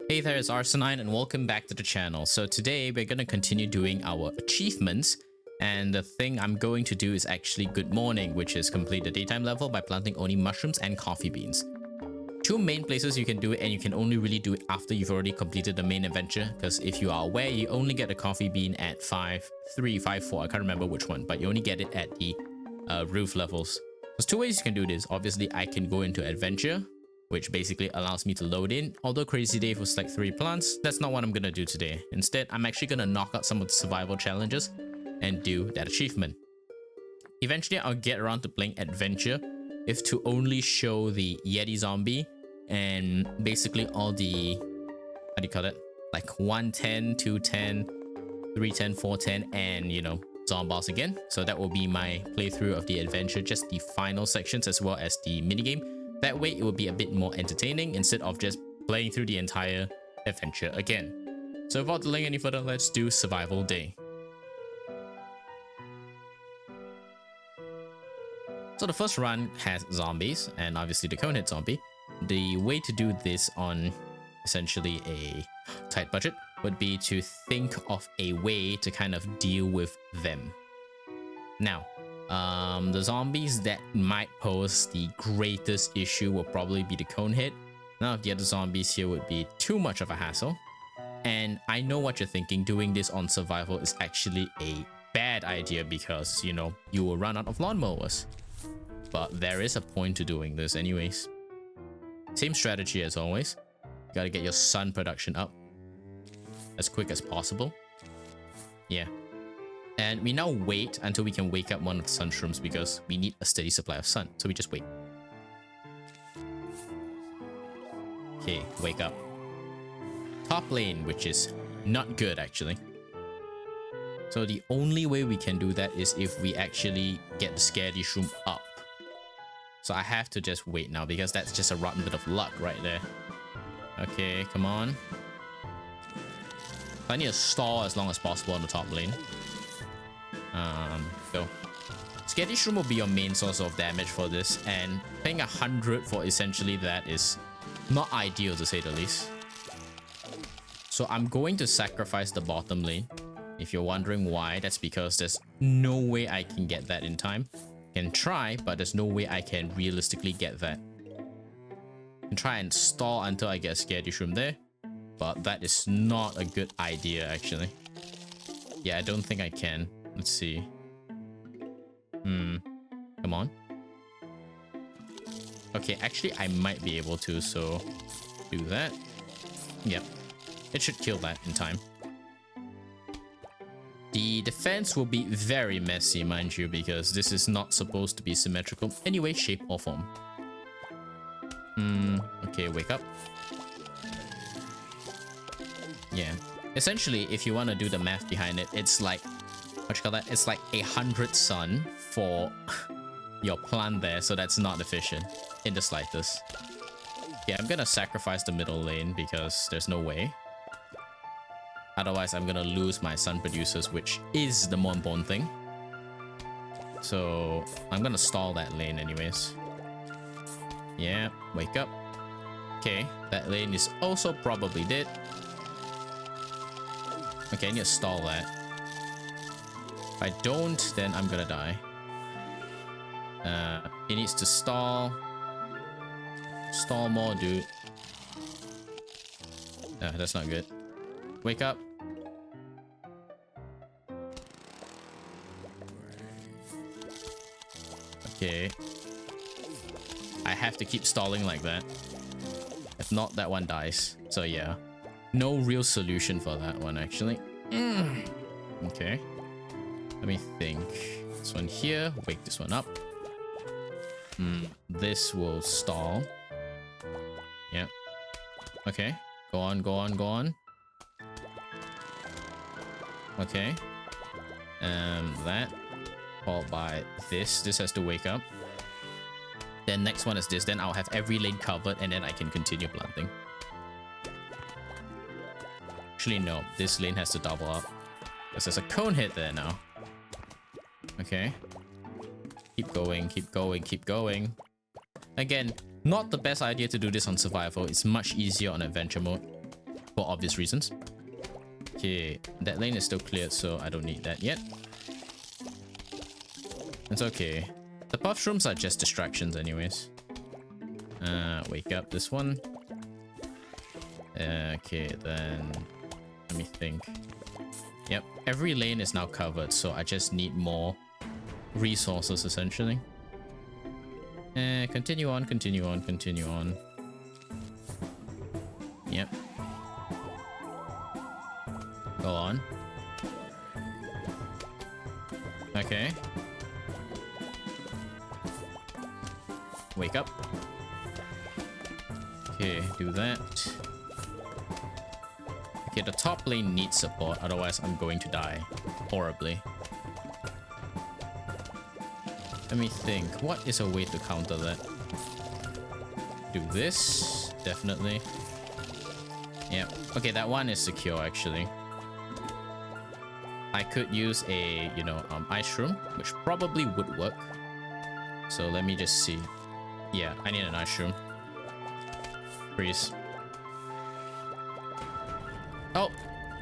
Hey there, it's Arsenine and welcome back to the channel. So today we're going to continue doing our achievements, and the thing I'm going to do is actually Good Morning, which is complete the daytime level by planting only mushrooms and coffee beans. Two main places you can do it, and you can only really do it after you've already completed the main adventure, because if you are aware, you only get a coffee bean at 5.3, 5.4, I can't remember which one, but you only get it at the roof levels. There's two ways you can do this. Obviously, I can go into adventure, which basically allows me to load in. Although Crazy Dave was like 3 plants, that's not what I'm gonna do today. Instead, I'm actually gonna knock out some of the survival challenges and do that achievement. Eventually, I'll get around to playing adventure, if to only show the Yeti zombie and basically all the, how do you call it? Like 110, 210, 310, 410, and you know, zombies again. So that will be my playthrough of the adventure, just the final sections as well as the minigame. That way it will be a bit more entertaining instead of just playing through the entire adventure again. So without delaying any further, let's do Survival Day. So the first run has zombies and obviously the conehead zombie. The way to do this on essentially a tight budget would be to think of a way to kind of deal with them. Now, the zombies that might pose the greatest issue will probably be the conehead. None of the other zombies here would be too much of a hassle. And I know what you're thinking, doing this on survival is actually a bad idea because, you know, you will run out of lawnmowers. But there is a point to doing this anyways. Same strategy as always. You gotta get your sun production up as quick as possible. Yeah. And we now wait until we can wake up one of the sunshrooms because we need a steady supply of sun. So we just wait. Okay, wake up. Top lane, which is not good actually. So the only way we can do that is if we actually get the scaredy shroom up. So I have to just wait now because that's just a rotten bit of luck right there. Okay, come on. I need to stall as long as possible on the top lane. Go. Scaredy Shroom will be your main source of damage for this, and paying 100 for essentially that is not ideal to say the least. So I'm going to sacrifice the bottom lane. If you're wondering why, that's because there's no way I can get that in time. Can try, but there's no way I can realistically get that. Can try and stall until I get Scaredy Shroom there, but that is not a good idea actually. Yeah, I don't think I can. Let's see. Come on. Okay, actually I might be able to, so do that. Yep. It should kill that in time. The defense will be very messy, mind you, because this is not supposed to be symmetrical any way, shape, or form. Okay, wake up. Yeah. Essentially, if you want to do the math behind it, it's like, what you call that? It's like 100 sun for your plant there, so that's not efficient in the slightest. Yeah, I'm gonna sacrifice the middle lane because there's no way. Otherwise, I'm gonna lose my sun producers, which is the more important thing. So I'm gonna stall that lane anyways. Yeah, wake up. Okay, that lane is also probably dead. Okay, I need to stall that. If I don't, then I'm gonna die. It needs to stall. Stall more, dude. That's not good. Wake up. Okay. I have to keep stalling like that. If not, that one dies. So yeah. No real solution for that one, actually. Okay. Let me think. This one here. Wake this one up. This will stall. Yeah. Okay. Go on, go on, go on. Okay. That. Followed by this. This has to wake up. Then next one is this. Then I'll have every lane covered and then I can continue planting. Actually, no. This lane has to double up. Because there's a conehead there now. Okay. Keep going, keep going, keep going. Again, not the best idea to do this on survival. It's much easier on adventure mode. for obvious reasons. Okay, that lane is still cleared, so I don't need that yet. It's okay. The puff shrooms are just distractions anyways. Wake up this one. Okay, then let me think. Yep, every lane is now covered, so I just need more resources essentially. Continue on, continue on, continue on. Yep. Go on. Okay. Wake up. Okay, do that. Okay, the top lane needs support, otherwise I'm going to die horribly. Let me think. What is a way to counter that? Do this. Definitely. Yeah. Okay, that one is secure actually. I could use a, ice shroom, which probably would work. So let me just see. Yeah, I need an ice shroom. Freeze. Oh,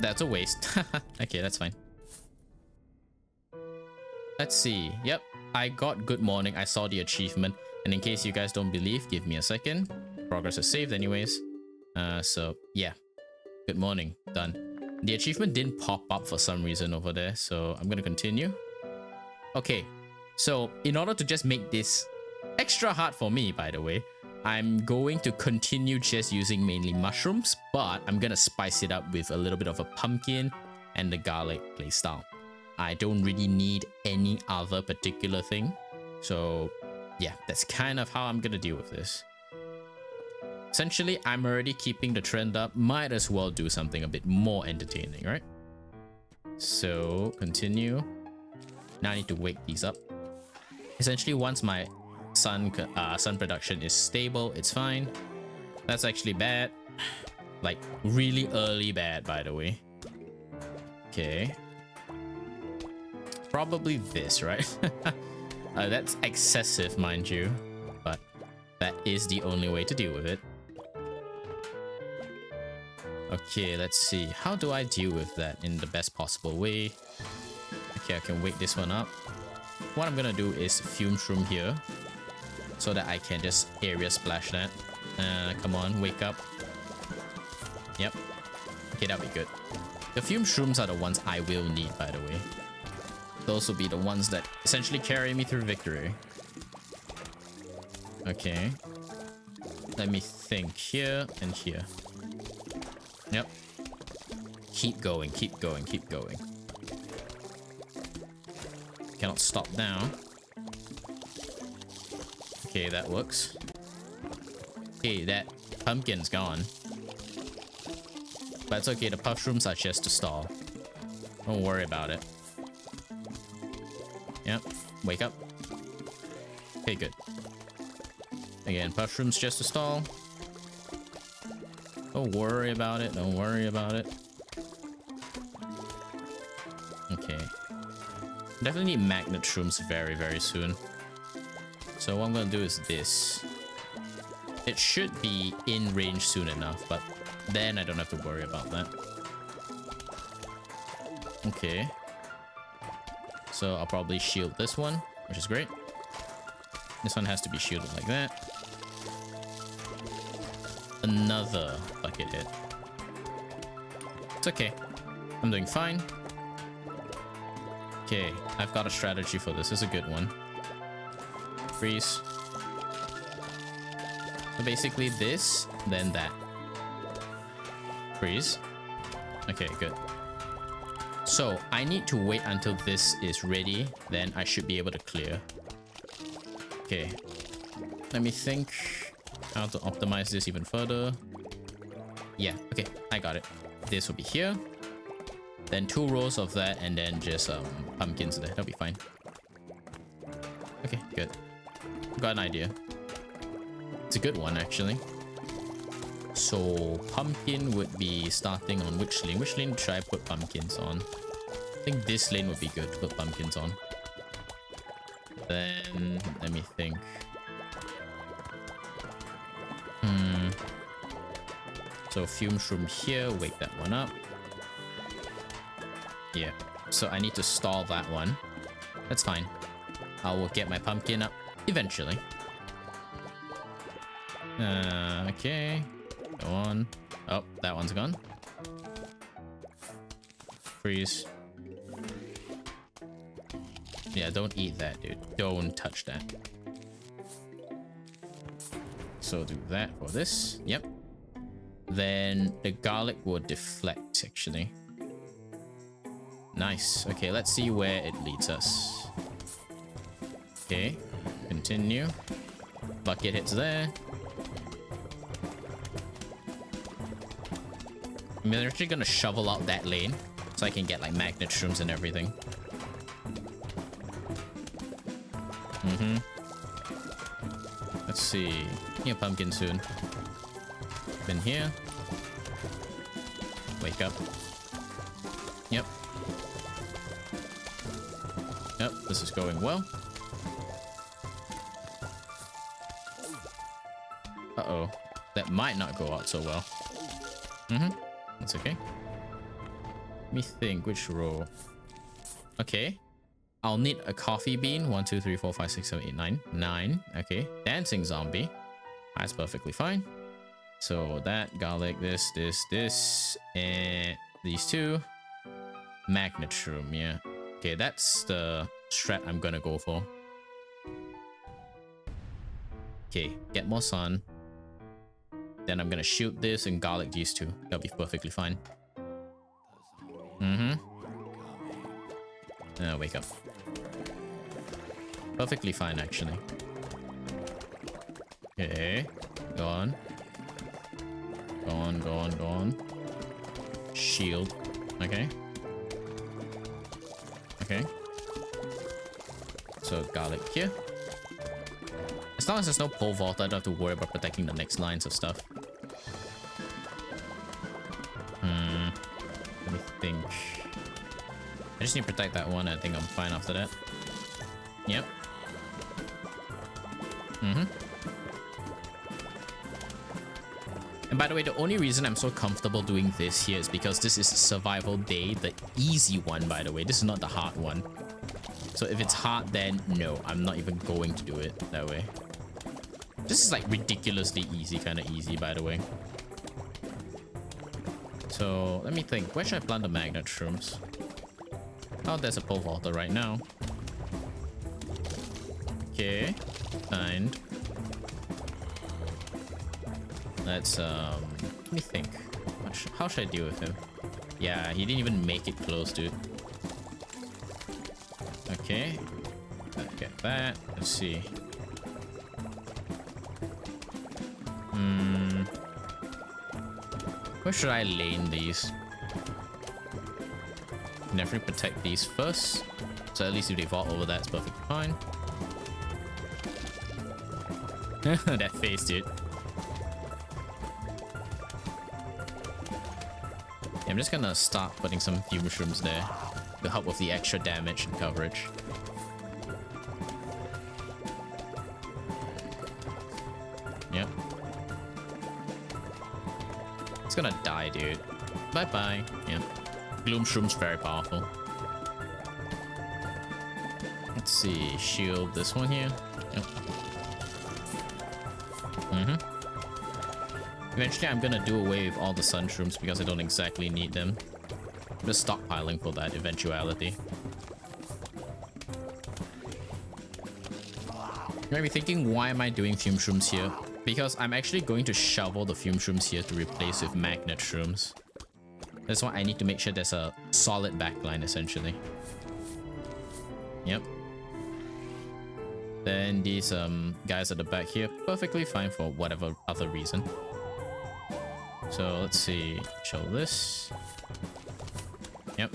that's a waste. Okay, that's fine. Let's see. Yep, I got good morning. I saw the achievement. And in case you guys don't believe, give me a second. Progress is saved anyways. So yeah, good morning. Done. The achievement didn't pop up for some reason over there, so I'm gonna continue. Okay, so in order to just make this extra hard for me, by the way, I'm going to continue just using mainly mushrooms, but I'm gonna spice it up with a little bit of a pumpkin and the garlic playstyle. I don't really need any other particular thing. So yeah, that's kind of how I'm gonna deal with this. Essentially, I'm already keeping the trend up. Might as well do something a bit more entertaining, right? So continue. Now I need to wake these up. Essentially, once my sun production is stable, it's fine. That's actually bad. Like really early bad, by the way. Okay. Probably this, right? That's excessive, mind you. But that is the only way to deal with it. Okay, let's see. How do I deal with that in the best possible way? Okay, I can wake this one up. What I'm gonna do is fume shroom here so that I can just area splash that. Come on, wake up. Yep. Okay, that'll be good. The fume shrooms are the ones I will need, by the way. Those will be the ones that essentially carry me through victory. Okay. Let me think. Here and here. Yep. Keep going, keep going, keep going. Cannot stop now. Okay, that works. Okay, that pumpkin's gone. But it's okay, the puff shrooms are just to stall. Don't worry about it. Yep, wake up. Okay, good. Again, puff shrooms just to stall. Don't worry about it, don't worry about it. Okay. Definitely need magnet shrooms very, very soon. So what I'm gonna do is this. It should be in range soon enough, but then I don't have to worry about that. Okay. So I'll probably shield this one, which is great. This one has to be shielded like that. Another bucket hit. It's okay. I'm doing fine. Okay, I've got a strategy for this. It's a good one. Freeze. So basically this, then that. Freeze. Okay, good. So I need to wait until this is ready. Then I should be able to clear. Okay. Let me think how to optimize this even further. Yeah, okay, I got it. This will be here. Then 2 rows of that, and then just pumpkins there. That'll be fine. Okay, good. Got an idea. It's a good one, actually. So pumpkin would be starting on which lane? Which lane should I put pumpkins on? I think this lane would be good to put pumpkins on. Then let me think. So fume shroom here, wake that one up. Yeah, so I need to stall that one. That's fine. I will get my pumpkin up eventually. Okay. Go on. Oh, that one's gone. Freeze. Yeah, don't eat that, dude. Don't touch that. So do that for this. Yep. Then the garlic will deflect, actually. Nice. Okay, let's see where it leads us. Okay. Continue. Bucket hits there. I'm actually gonna shovel out that lane so I can get like magnet shrooms and everything. Let's see. Yeah, pumpkin soon. Been here. Wake up. Yep. Yep, this is going well. Uh-oh. That might not go out so well. That's okay. Let me think, which row? Okay. I'll need a coffee bean. 1, 2, 3, 4, 5, 6, 7, 8, 9. 9. Okay. Dancing zombie. That's perfectly fine. So that, garlic, this, and these two. Magnet shroom, yeah. Okay, that's the strat I'm gonna go for. Okay, get more sun. Then I'm gonna shoot this and garlic these two. That'll be perfectly fine. Wake up. Perfectly fine, actually. Okay. Go on. Go on, go on, go on. Shield. Okay. Okay. So garlic here. As long as there's no pole vault, I don't have to worry about protecting the next lines of stuff. Let me think. I just need to protect that one. I think I'm fine after that. Yep. And by the way, the only reason I'm so comfortable doing this here is because this is survival day, the easy one, by the way. This is not the hard one. So if it's hard, then no, I'm not even going to do it that way. This is like ridiculously easy, kind of easy, by the way. So let me think. Where should I plant the magnet shrooms? Oh, there's a pole vaulter right now. Okay, fine. Let's let me think. How should I deal with him? Yeah, he didn't even make it close, dude. Okay, get that. Let's see. Where should I lane these? Definitely protect these first. So at least if they vault over that, it's perfectly fine. That face, dude. Yeah, I'm just gonna start putting some few mushrooms there to help with the extra damage and coverage. Yep. It's gonna die, dude. Bye-bye. Yep. Gloom Shroom's very powerful. Let's see. Shield this one here. Yep. Eventually, I'm gonna do away with all the sun shrooms because I don't exactly need them. I'm just stockpiling for that eventuality. You might be thinking, why am I doing fume shrooms here? Because I'm actually going to shovel the fume shrooms here to replace with magnet shrooms. That's why I need to make sure there's a solid backline, essentially. Yep. Then these guys at the back here, perfectly fine for whatever other reason. So let's see, show this. Yep.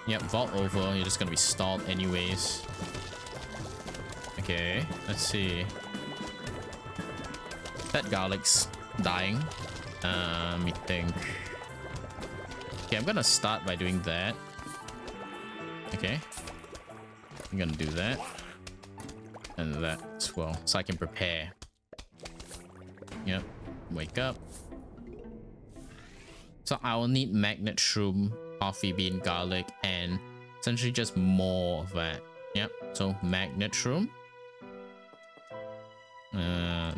Yep, vault over, you're just gonna be stalled anyways. Okay, let's see. That garlic's dying. Let me think. Okay, I'm gonna start by doing that. Okay. I'm gonna do that. And that as well, so I can prepare. Yep. wake up. So I will need magnet shroom, coffee bean, garlic, and essentially just more of that. Yep, so magnet shroom.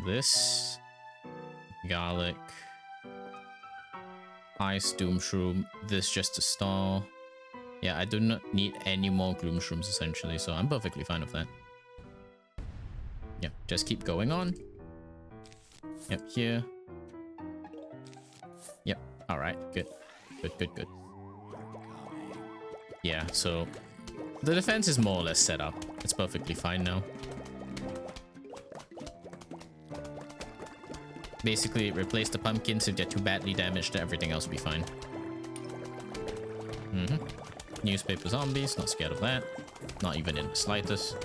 This. Garlic. Ice doom shroom. This just to stall. Yeah, I do not need any more gloom shrooms essentially, so I'm perfectly fine with that. Yeah, just keep going on. Yep, here. Yep, alright, good. Good. Yeah, so the defense is more or less set up. It's perfectly fine now. Basically, replace the pumpkins if they're too badly damaged, everything else will be fine. Newspaper zombies, not scared of that. Not even in the slightest.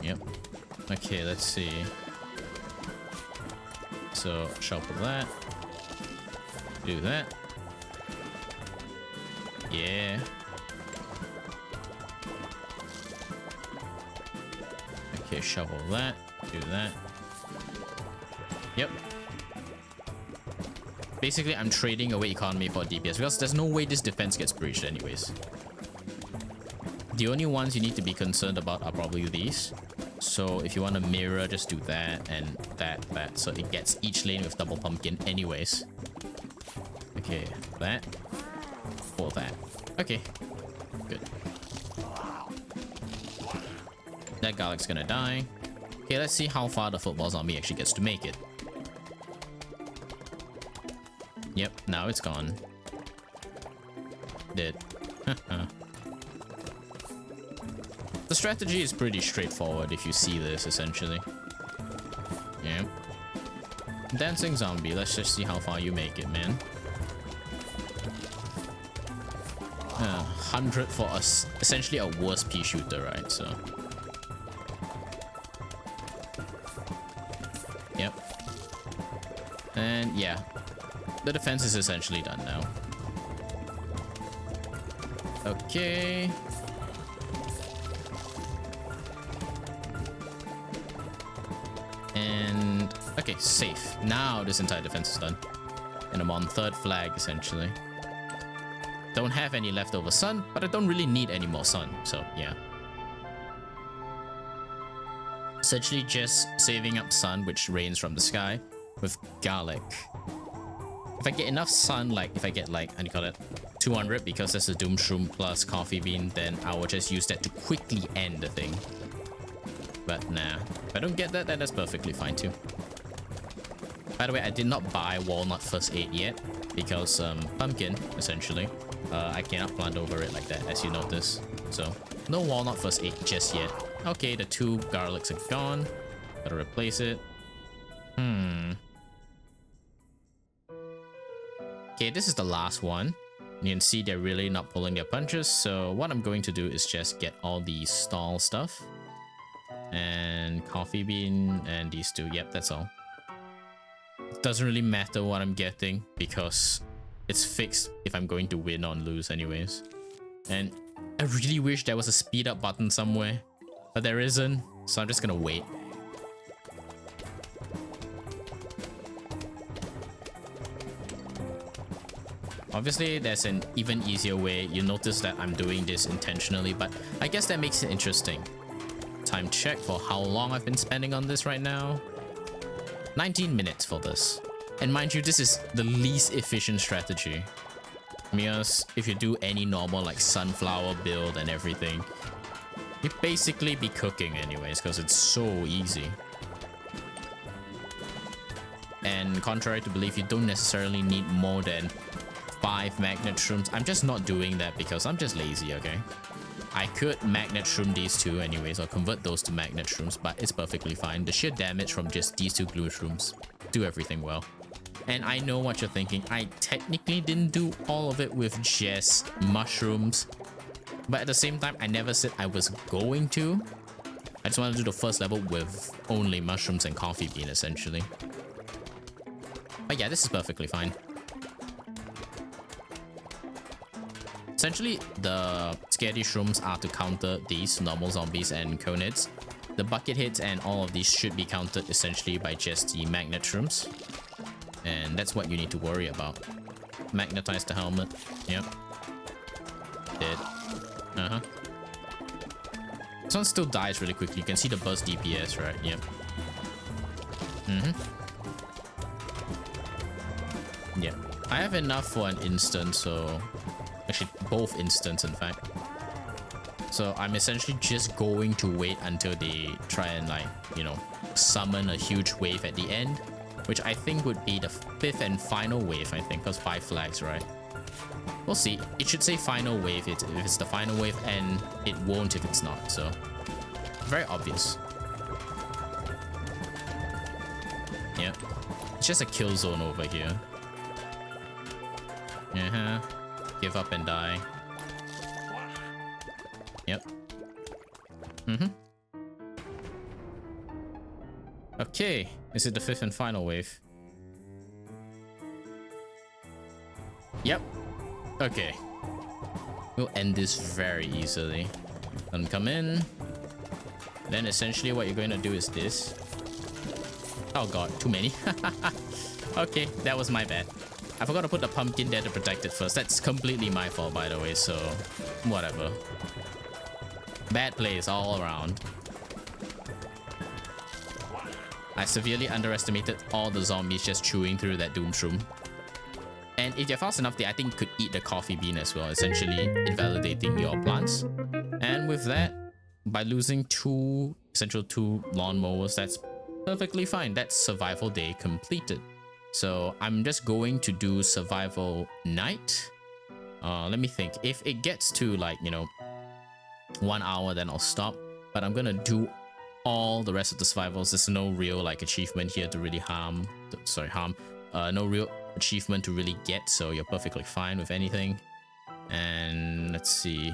Yep. Okay, let's see. So, shuffle that. Do that. Yeah. Okay, shovel that. Do that. Yep. Basically, I'm trading away economy for DPS because there's no way this defense gets breached anyways. The only ones you need to be concerned about are probably these. So if you want to mirror, just do that and that. So it gets each lane with double pumpkin anyways. Okay, that. Or that. Okay, good. That garlic's gonna die. Okay, let's see how far the football zombie actually gets to make it. Yep, now it's gone. Dead. The strategy is pretty straightforward if you see this, essentially. Yeah. Dancing zombie, let's just see how far you make it, man. 100 for us, essentially a worse pea shooter, right? So. Yep. And yeah. The defense is essentially done now. Okay. And okay, safe. Now this entire defense is done. And I'm on third flag essentially. Don't have any leftover sun, but I don't really need any more sun, so yeah. Essentially just saving up sun, which rains from the sky, with garlic. If I get enough sun, like if I get like, how do you call it, 200, because that's a doom shroom plus coffee bean, then I will just use that to quickly end the thing. But nah, if I don't get that, then that's perfectly fine too. By the way, I did not buy walnut first aid yet, because pumpkin, essentially, I cannot plant over it like that, as you notice. So, no walnut first aid just yet. Okay, the 2 garlics are gone. Gotta replace it. Okay, this is the last one. You can see they're really not pulling their punches. So what I'm going to do is just get all the stall stuff. And coffee bean and these 2. Yep, that's all. It doesn't really matter what I'm getting because it's fixed if I'm going to win or lose anyways. And I really wish there was a speed up button somewhere, but there isn't. So I'm just gonna wait. Obviously, there's an even easier way. You notice that I'm doing this intentionally, but I guess that makes it interesting. Time check for how long I've been spending on this right now. 19 minutes for this. And mind you, this is the least efficient strategy. Because if you do any normal like sunflower build and everything, you'd basically be cooking anyways, because it's so easy. And contrary to belief, you don't necessarily need more than 5 magnet shrooms. I'm just not doing that because I'm just lazy, okay? I could magnet shroom these 2 anyways, or convert those to magnet shrooms, but it's perfectly fine. The sheer damage from just these 2 glue shrooms do everything well. And I know what you're thinking. I technically didn't do all of it with just mushrooms, but at the same time, I never said I was going to. I just want to do the first level with only mushrooms and coffee bean, essentially. But yeah, this is perfectly fine. Essentially, the scaredy shrooms are to counter these normal zombies and conids. the bucket hits and all of these should be countered essentially by just the magnet shrooms. And that's what you need to worry about. Magnetize the helmet. Yep. Dead. Uh-huh. This one still dies really quickly. You can see the buzz DPS, right? Yep. Yeah. I have enough for an instant, so... Actually, both instants, in fact. So I'm essentially just going to wait until they try and, like, you know, summon a huge wave at the end. Which I think would be the 5th and final wave, I think, because 5 flags, right? We'll see. It should say final wave if it's the final wave, and it won't if it's not, so... Very obvious. Yep. It's just a kill zone over here. Uh-huh. Give up and die. Yep. Okay. Is it the 5th and final wave? Yep. Okay. We'll end this very easily. Then come in. Then essentially what you're going to do is this. Oh god, too many. Okay, that was my bad. I forgot to put the pumpkin there to protect it first. That's completely my fault, by the way, so whatever. Bad plays all around. I severely underestimated all the zombies just chewing through that doom shroom. And if you're fast enough, I think you could eat the coffee bean as well, essentially invalidating your plants. And with that, by losing essential two lawnmowers, that's perfectly fine. That's survival day completed. So I'm just going to do survival night. Let me think. If it gets to, like, you know, 1 hour, then I'll stop. But I'm gonna do all the rest of the survivals. There's no real, like, achievement here to really no real achievement to really get, so you're perfectly fine with anything. And let's see.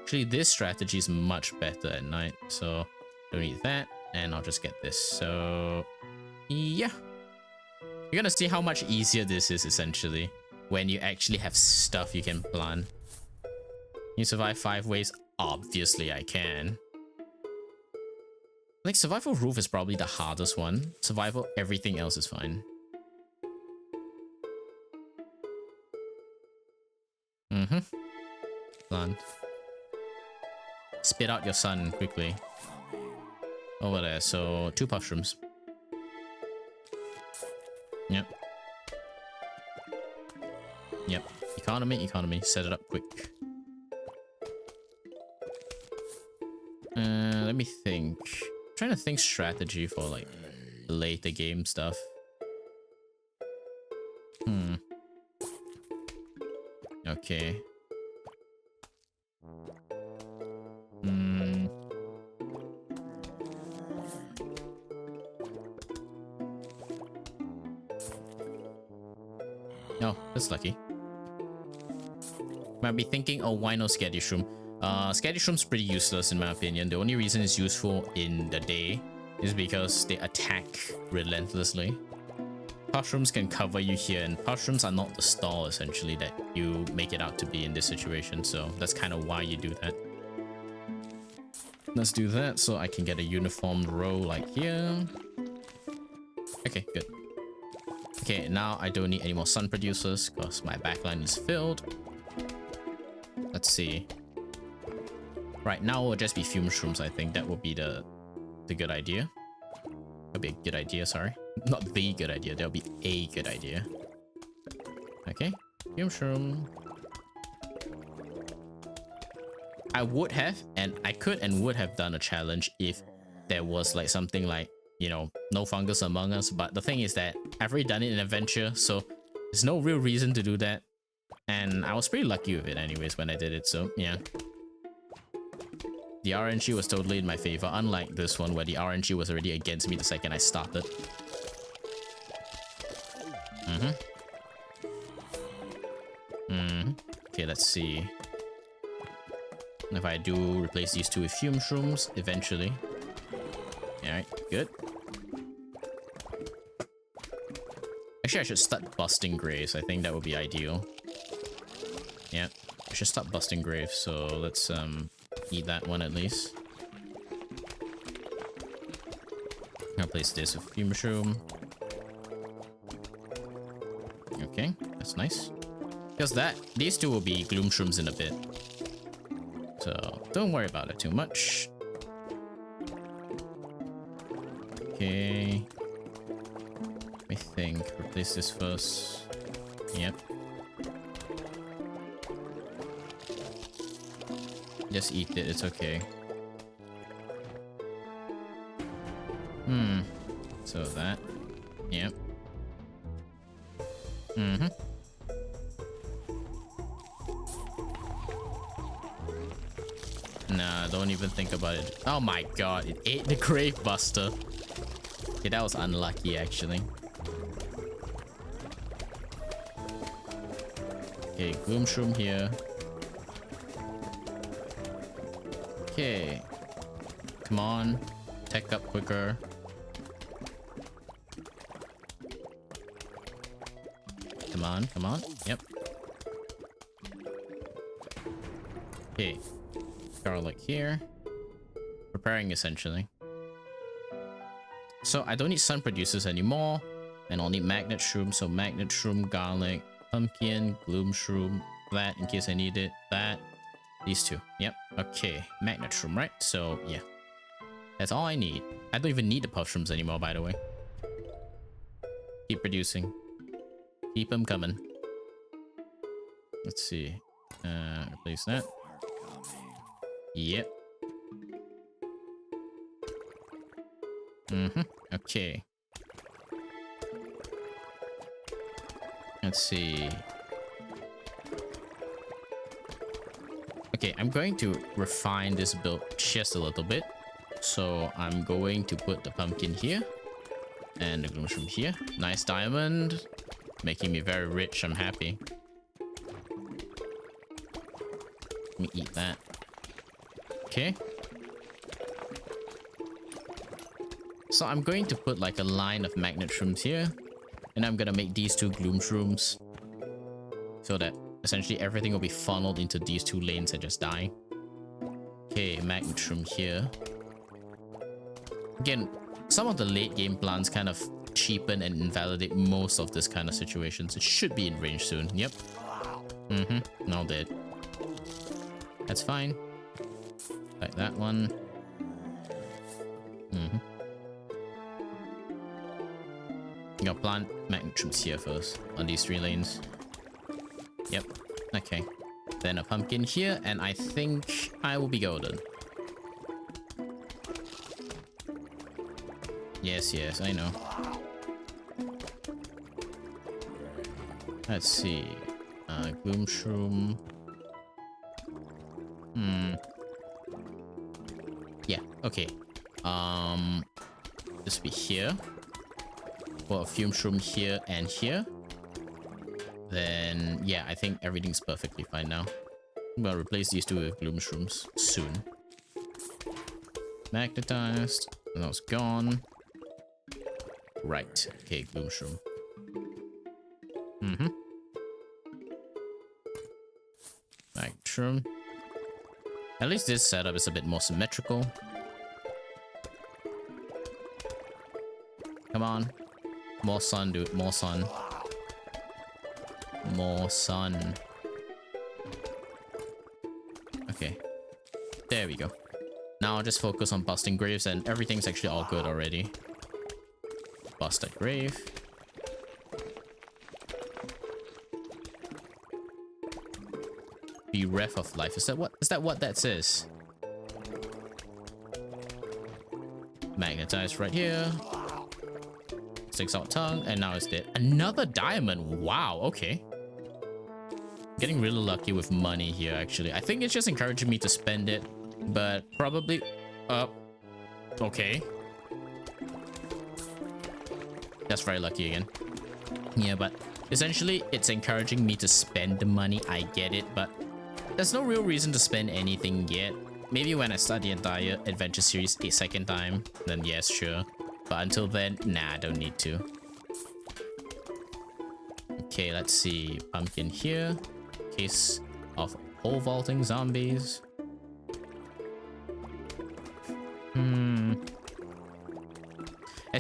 Actually, this strategy is much better at night, so don't need that, and I'll just get this. So yeah, you're gonna see how much easier this is essentially when you actually have stuff you can plant. You survive 5 waves? Obviously I can. Like, survival roof is probably the hardest one. Survival, everything else is fine. Plant. Spit out your sun quickly. Over there, so 2 mushrooms. Yep. Yep. Economy. Set it up quick. Let me think. I'm trying to think strategy for, like, later game stuff. Okay. Oh, that's lucky. Might be thinking, oh, why no Sketty Shroom? Sketty Shroom's pretty useless in my opinion. The only reason it's useful in the day is because they attack relentlessly. Mushrooms can cover you here, and mushrooms are not the stall essentially that you make it out to be in this situation, so that's kind of why you do that. Let's do that so I can get a uniformed row like here. Okay, good. Okay, now I don't need any more sun producers because my backline is filled. Let's see. Right now it will just be fume shrooms. I think that would be the good idea. That'll be a good idea, sorry. Not the good idea, that'll be a good idea. Okay, fume shroom. I would have, and I could and would have done a challenge if there was like something like, you know, no fungus among us, but the thing is that I've already done it in adventure, so there's no real reason to do that. And I was pretty lucky with it anyways when I did it, so yeah. The RNG was totally in my favor, unlike this one where the RNG was already against me the second I started. Okay, let's see. If I do replace these 2 with fume shrooms, eventually. Alright, good. Actually, I should start busting graves. I think that would be ideal. Yeah, I should start busting graves, so let's eat that one at least. I'll place this with few mushroom. Okay, that's nice. Because these two will be gloom shrooms in a bit. So don't worry about it too much. Okay. Let me think. Replace this first. Yep. Just eat it, it's okay. So that. Yep. Nah, don't even think about it. Oh my god, it ate the Grave Buster. Okay, that was unlucky actually. Okay, Gloom Shroom here. Okay. Come on. Tech up quicker. Come on, come on. Yep. Okay. Garlic here. Preparing essentially. So I don't need sun producers anymore. And I'll need magnet shroom. So magnet shroom, garlic, pumpkin, gloom shroom. That in case I need it. That. These two. Yep. Okay. Magnet shroom, right? So yeah. That's all I need. I don't even need the puff shrooms anymore, by the way. Keep producing. Keep them coming. Let's see. Replace that. Yep. Okay. Let's see. Okay, I'm going to refine this build just a little bit. So I'm going to put the pumpkin here. And the gloom shroom here. Nice diamond. Making me very rich. I'm happy. Let me eat that. Okay. So I'm going to put like a line of magnet shrooms here. And I'm gonna make these two gloom shrooms. So that essentially everything will be funneled into these two lanes and just die. Okay, magnet shroom here. Again, some of the late game plants kind of cheapen and invalidate most of this kind of situations. It should be in range soon. Yep. Now dead. That's fine. Like that one. I'm gonna plant magnet shrooms here first on these three lanes. Yep. Okay. Then a pumpkin here, and I think I will be golden. Yes, yes, I know. Let's see. Gloom shroom. Yeah, okay. This will be here. Well, a fume shroom here and here. Then, yeah, I think everything's perfectly fine now. I'm gonna replace these two with gloom shrooms soon. Magnetized. And that was gone. Right. Okay, gloom shroom. Magnet shroom. At least this setup is a bit more symmetrical. Come on. More sun, dude. More sun. More sun. Okay. There we go. Now I'll just focus on busting graves and everything's actually all good already. Bust a grave. Bereft of life. Is that what that says? Magnetized right here. Sticks out tongue, and now it's dead. Another diamond. Wow, okay. Getting really lucky with money here, actually. I think it's just encouraging me to spend it, but probably... okay. That's very lucky again. Yeah, but essentially, it's encouraging me to spend the money. I get it, but there's no real reason to spend anything yet. Maybe when I start the entire adventure series a second time, then yes, sure. But until then, nah, I don't need to. Okay, let's see. Pumpkin here. Case of pole vaulting zombies.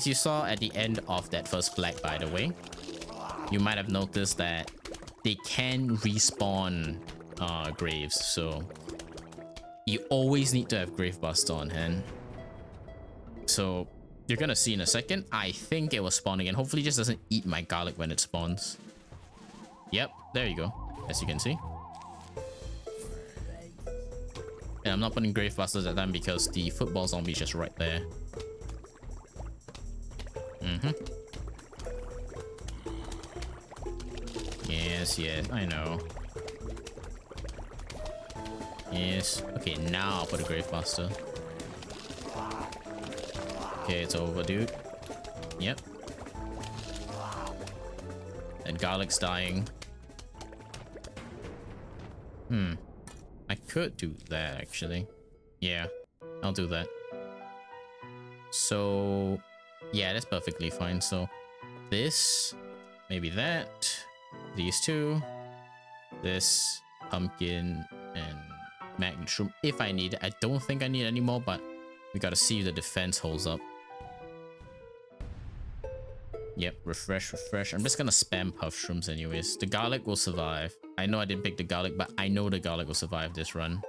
As you saw at the end of that first flag, by the way, you might have noticed that they can respawn graves, so you always need to have Grave Buster on hand. So you're gonna see in a second. I think it was spawning and hopefully it just doesn't eat my garlic when it spawns. Yep, there you go, as you can see. And I'm not putting Grave Busters at that time because the football zombie is just right there. Yes, I know. Yes. Okay, now I'll put a Grave Buster. Okay, it's over, dude. Yep. And garlic's dying. I could do that, actually. Yeah, I'll do that. So, yeah, that's perfectly fine. So, this, maybe that, these two, this, pumpkin, and magnet shroom if I need it. I don't think I need any more, but we gotta see if the defense holds up. Yep, refresh. I'm just gonna spam puff shrooms anyways. The garlic will survive. I know I didn't pick the garlic, but I know the garlic will survive this run.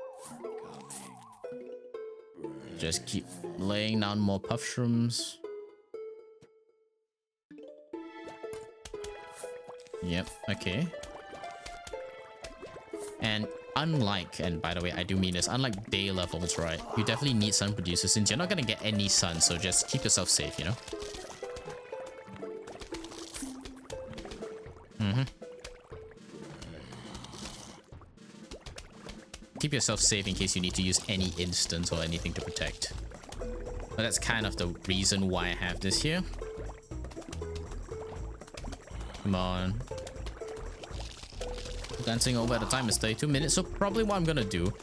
Just keep laying down more puff shrooms. Yep, okay. And unlike, and by the way, I do mean this, unlike day levels, right? You definitely need sun producers since you're not gonna get any sun, so just keep yourself safe, you know? Keep yourself safe in case you need to use any instants or anything to protect. But that's kind of the reason why I have this here. Come on. Dancing over at the time is 32 minutes, so probably what I'm gonna do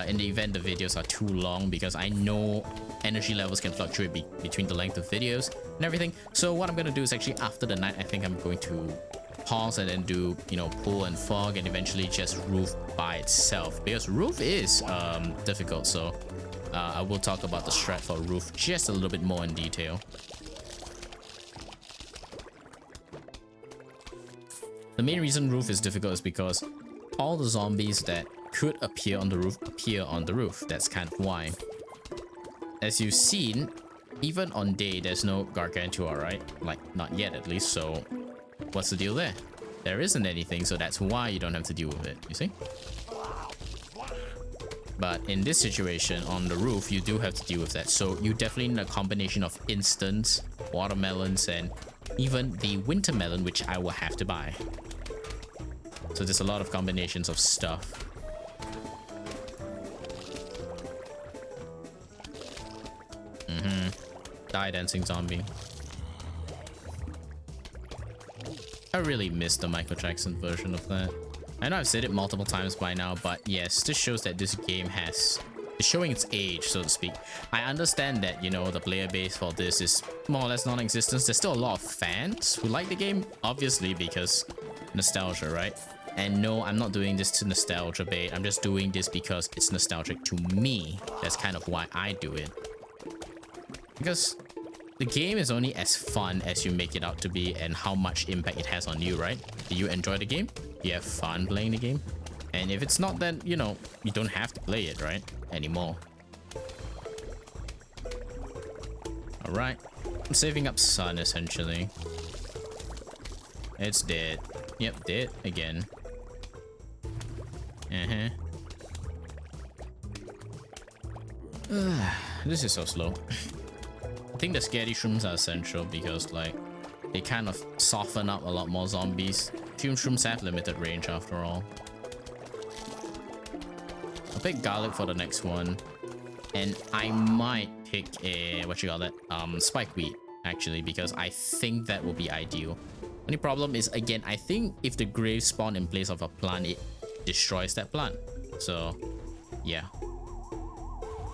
in the event the videos are too long, because I know energy levels can fluctuate between the length of videos and everything. So what I'm gonna do is actually after the night, I think I'm going to pause and then do, you know, pool and fog and eventually just roof by itself, because roof is difficult. So I will talk about the strat for roof just a little bit more in detail. The main reason roof is difficult is because all the zombies that could appear on the roof That's kind of why. As you've seen, even on day, there's no Gargantua, right? Like, not yet at least, so what's the deal there? There isn't anything, so that's why you don't have to deal with it, you see? But in this situation, on the roof, you do have to deal with that. So you definitely need a combination of instants, watermelons, and even the winter melon, which I will have to buy. So there's a lot of combinations of stuff. Die, dancing zombie. I really miss the Michael Jackson version of that. I know I've said it multiple times by now, but yes, this shows that this game is showing its age, so to speak. I understand that, you know, the player base for this is more or less non-existent. There's still a lot of fans who like the game, obviously, because nostalgia, right? And no, I'm not doing this to nostalgia bait. I'm just doing this because it's nostalgic to me. That's kind of why I do it. Because the game is only as fun as you make it out to be and how much impact it has on you, right? Do you enjoy the game? Do you have fun playing the game? And if it's not, then, you know, you don't have to play it, right? Anymore. Alright. I'm saving up sun, essentially. It's dead. Yep, dead again. This is so slow. I think the scary shrooms are essential because, like, they kind of soften up a lot more zombies. Fume shrooms have limited range after all. I'll pick garlic for the next one. And I might pick a, what you call that? Spike wheat, actually, because I think that will be ideal. Only problem is, again, I think if the graves spawn in place of a plant, it destroys that plant. So, yeah.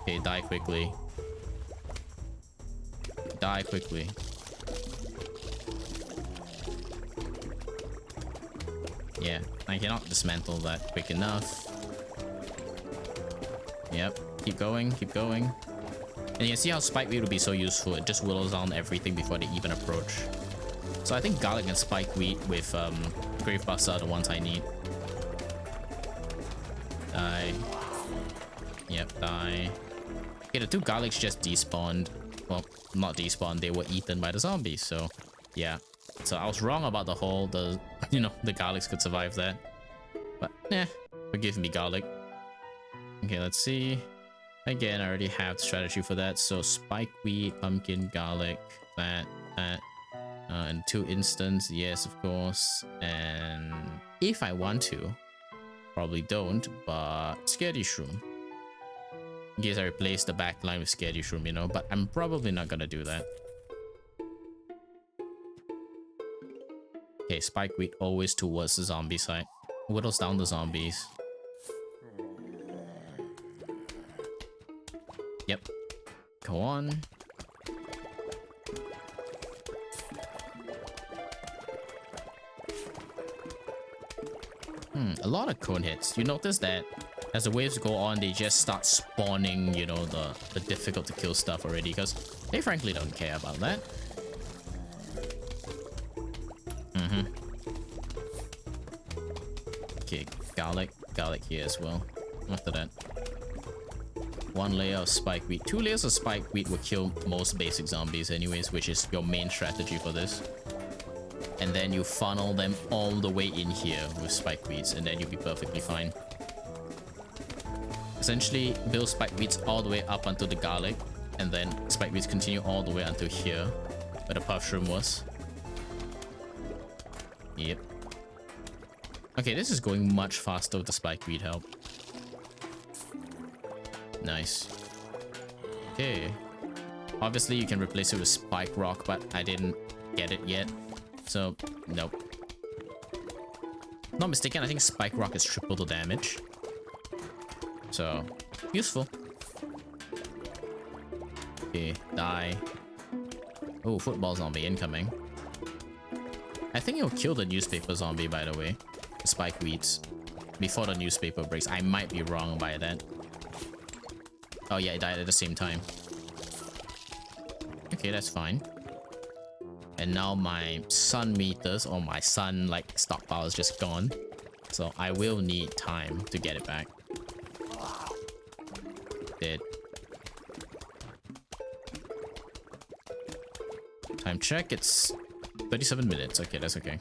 Okay, die quickly. Die quickly. Yeah, I cannot dismantle that quick enough. Yep, keep going, keep going. And you can see how spike weed would be so useful. It just whittles down everything before they even approach. So I think garlic and spike wheat with grave buster are the ones I need. Die. Yep, die. Okay, the 2 garlics just despawned. Well, not despawned, they were eaten by the zombies, so yeah. So I was wrong about the whole, the garlics could survive that. But yeah, forgive me, garlic. Okay, let's see. Again, I already have the strategy for that. So spike wheat, pumpkin, garlic, that. And 2 instants, yes, of course. And if I want to, probably don't, but scaredy shroom. In case I replace the backline with scaredy shroom, you know, but I'm probably not gonna do that. Okay, spike wheat always towards the zombie side. Whittles down the zombies. Yep. Go on. A lot of cone hits. You notice that as the waves go on, they just start spawning, you know, the difficult to kill stuff already, because they frankly don't care about that. Okay, garlic here as well. After that, 1 layer of spike wheat. 2 layers of spike wheat will kill most basic zombies anyways, which is your main strategy for this. And then you funnel them all the way in here with spike weeds, and then you'll be perfectly fine. Essentially, build spike weeds all the way up until the garlic, and then spike weeds continue all the way until here, where the puff shroom was. Yep. Okay, this is going much faster with the spike weed help. Nice. Okay. Obviously, you can replace it with spike rock, but I didn't get it yet. So, nope. Not mistaken, I think spike rock is triple the damage. So, useful. Okay, die. Oh, football zombie incoming. I think it'll kill the newspaper zombie, by the way. The spike weeds. Before the newspaper breaks. I might be wrong by that. Oh yeah, it died at the same time. Okay, that's fine. And now my sun meters, or my sun like stockpile is just gone. So I will need time to get it back. Dead. Time check, it's 37 minutes. Okay, that's okay.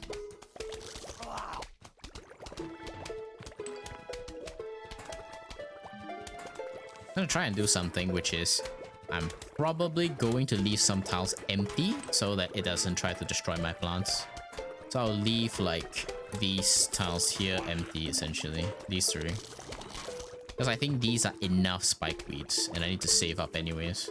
I'm gonna try and do something, which is I'm probably going to leave some tiles empty so that it doesn't try to destroy my plants. So I'll leave like these tiles here empty, essentially. These 3. Because I think these are enough spike weeds and I need to save up anyways.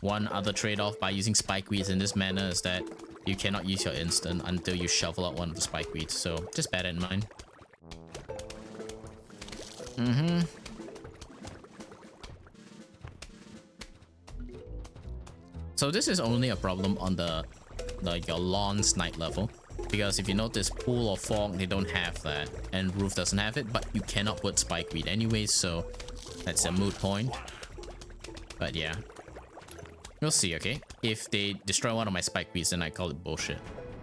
One other trade-off by using spike weeds in this manner is that you cannot use your instant until you shovel out one of the spike weeds. So just bear that in mind. So this is only a problem on your lawns night level, because if you notice, pool or fog, they don't have that, and roof doesn't have it, but you cannot put spike weed anyways, so that's a moot point. But yeah, we'll see. Okay, if they destroy one of my spike weeds, then I call it bullshit,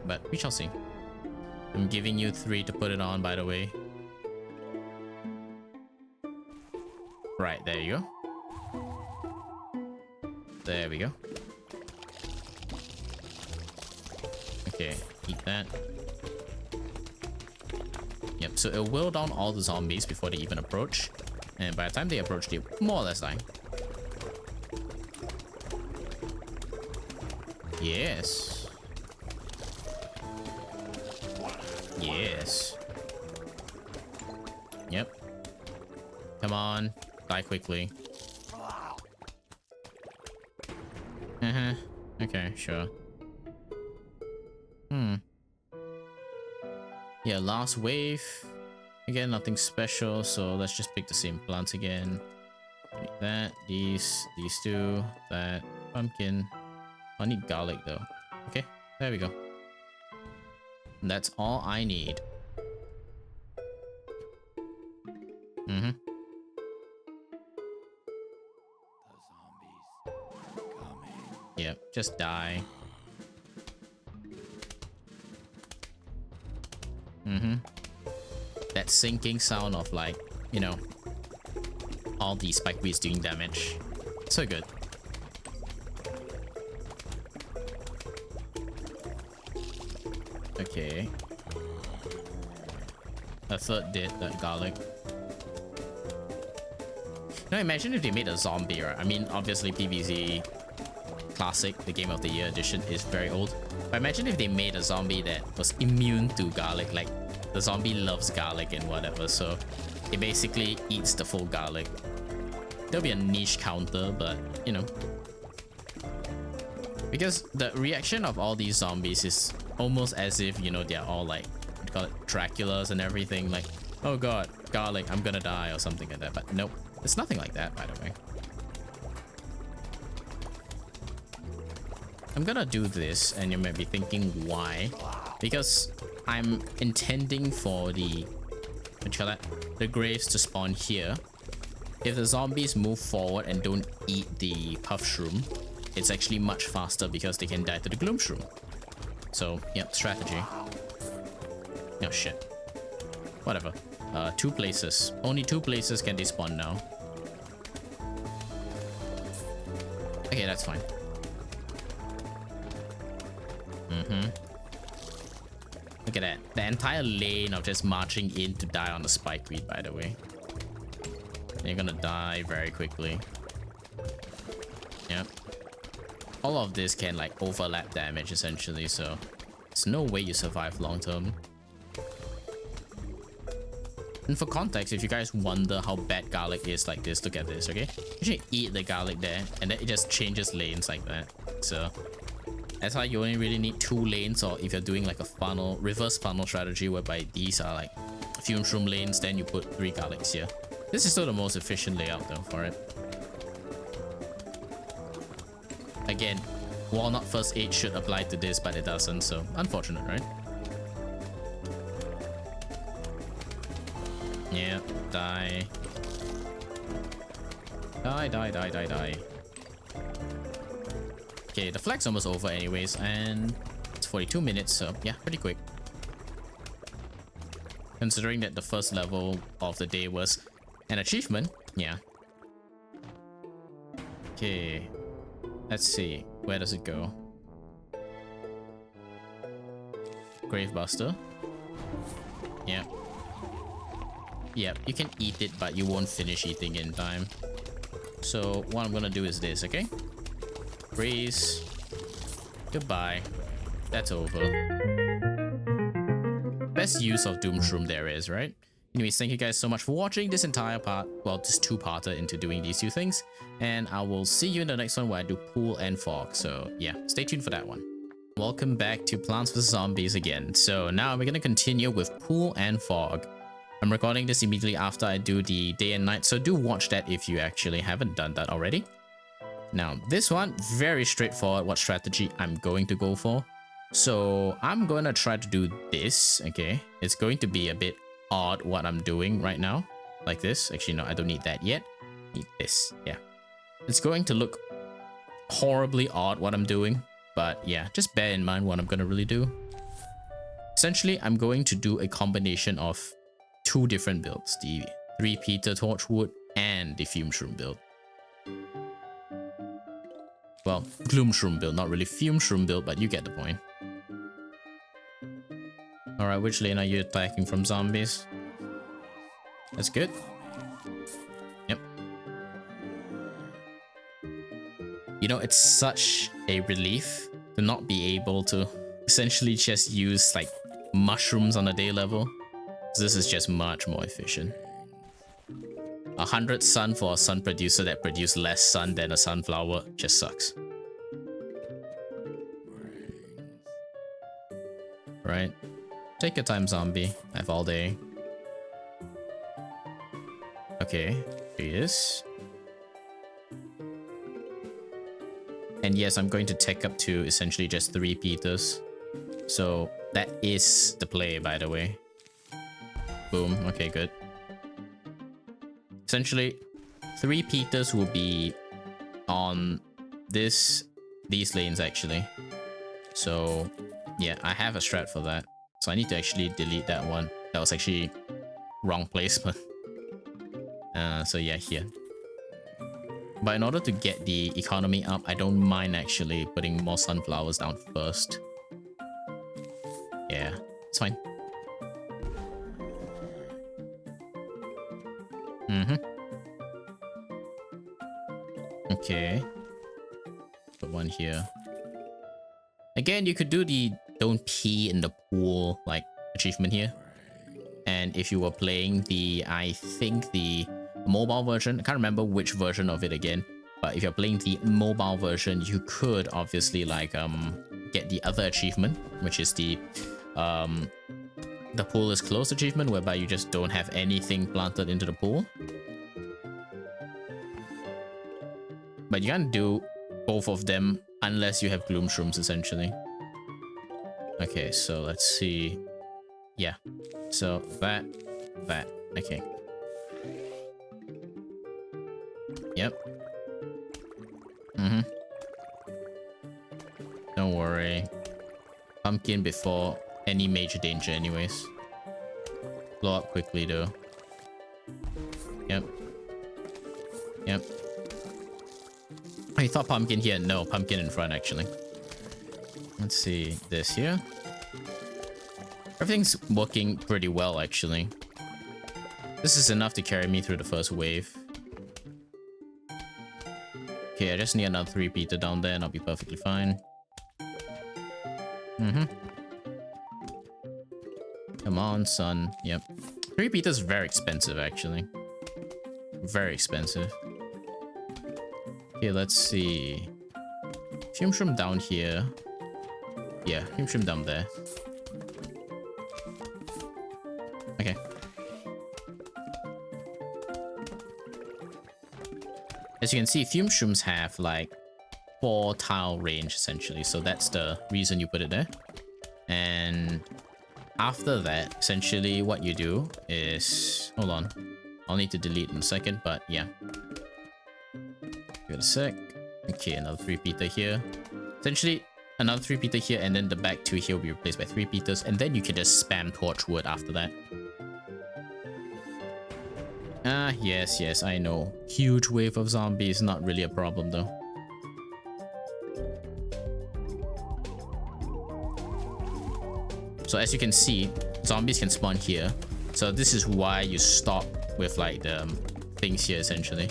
but we shall see. I'm giving you 3 to put it on, by the way. Right, there you go. There we go. Okay, eat that. Yep, so it'll whittle down all the zombies before they even approach. And by the time they approach, they more or less die. Yes. Yes. Yep. Come on. Die quickly. Okay, sure. Yeah, last wave. Again, nothing special, so let's just pick the same plants again. Like that, these 2, that, pumpkin. I need garlic though. Okay, there we go. And that's all I need. Just die. That sinking sound of like, you know, all the spike weeds doing damage. So good. Okay. A third did that garlic. Now imagine if they made a zombie, right? I mean, obviously PvZ Classic, the Game of the Year edition, is very old. But imagine if they made a zombie that was immune to garlic. Like, the zombie loves garlic and whatever, so it basically eats the full garlic. There'll be a niche counter, but, you know. Because the reaction of all these zombies is almost as if, you know, they're all like, what do you call it, Draculas and everything. Like, oh god, garlic, I'm gonna die, or something like that. But nope, it's nothing like that, by the way. I'm gonna do this, and you may be thinking why. Because I'm intending for the, what you call that, the graves to spawn here. If the zombies move forward and don't eat the puff shroom, it's actually much faster because they can die to the gloom shroom. So, yeah, strategy. Oh shit. Whatever. 2 places. Only 2 places can they spawn now. Okay, that's fine. Look at that. The entire lane of just marching in to die on the spike weed, by the way. You're gonna die very quickly. Yep. All of this can like overlap damage essentially, so there's no way you survive long term. And for context, if you guys wonder how bad garlic is like this, look at this, okay? You should eat the garlic there, and then it just changes lanes like that. So that's why you only really need 2 lanes, or if you're doing like a funnel, reverse funnel strategy whereby these are like fume shroom lanes, then you put 3 garlics here. This is still the most efficient layout though for it. Again, walnut first aid should apply to this, but it doesn't, so unfortunate, right? Yeah, die. Die, die, die, die, die. Okay, the flag's almost over anyways, and it's 42 minutes, so yeah, pretty quick. Considering that the first level of the day was an achievement, yeah. Okay, let's see, where does it go? Gravebuster. Yeah. Yep, you can eat it, but you won't finish eating in time. So what I'm gonna do is this, okay? Freeze. Goodbye. That's over. Best use of Doom Shroom there is, right? Anyways, thank you guys so much for watching this entire part. Well, this 2-parter into doing these 2 things. And I will see you in the next one where I do pool and fog. So yeah, stay tuned for that one. Welcome back to Plants vs Zombies again. So now we're gonna continue with pool and fog. I'm recording this immediately after I do the day and night, so do watch that if you actually haven't done that already. Now, this one, very straightforward what strategy I'm going to go for. So I'm going to try to do this, okay? It's going to be a bit odd what I'm doing right now, like this. Actually, no, I don't need that yet. I need this, yeah. It's going to look horribly odd what I'm doing, but yeah, just bear in mind what I'm going to really do. Essentially, I'm going to do a combination of 2 different builds, the 3-peter Torchwood and the Fume Shroom build. Well, Gloom Shroom build, not really Fume Shroom build, but you get the point. Alright, which lane are you attacking from zombies? That's good. Yep. You know, it's such a relief to not be able to essentially just use like mushrooms on a day level. This is just much more efficient. 100 sun for a sun producer that produces less sun than a sunflower just sucks. Right? Take your time, zombie. I have all day. Okay, here he is. And yes, I'm going to take up to essentially just 3 peters. So that is the play, by the way. Boom. Okay, good. Essentially, 3 peters will be on this these lanes actually. So yeah, I have a strat for that. So I need to actually delete that one. That was actually wrong placement. So yeah, here. But in order to get the economy up, I don't mind actually putting more sunflowers down first. Yeah, it's fine. Okay. Put one here. Again, you could do the don't pee in the pool like achievement here. And if you were playing the, I think the mobile version, I can't remember which version of it again, but if you're playing the mobile version, you could obviously like get the other achievement, which is the pool is closed achievement, whereby you just don't have anything planted into the pool. But you can't do both of them unless you have gloom shrooms, essentially. Okay, so let's see. Yeah, so that. Okay. Yep. Don't worry. Pumpkin before any major danger anyways. Blow up quickly though. Yep. I thought pumpkin here. No, pumpkin in front actually. Let's see this here. Everything's working pretty well actually. This is enough to carry me through the first wave. Okay, I just need another 3-peater down there and I'll be perfectly fine. Come on, son. Yep. 3-peater is very expensive actually. Very expensive. Okay, let's see. Fume shroom down here. Yeah, fume shroom down there. Okay. As you can see, fume shrooms have like 4 tile range essentially, so that's the reason you put it there. And after that, essentially what you do is, hold on, I'll need to delete in a second, but yeah. Give it a sec. Okay, another 3-peater here. Essentially, another 3-peater here, and then the back 2 here will be replaced by 3-peters, and then you can just spam torchwood after that. Ah, yes, I know. Huge wave of zombies, not really a problem though. So as you can see, zombies can spawn here. So this is why you stop with like the things here essentially.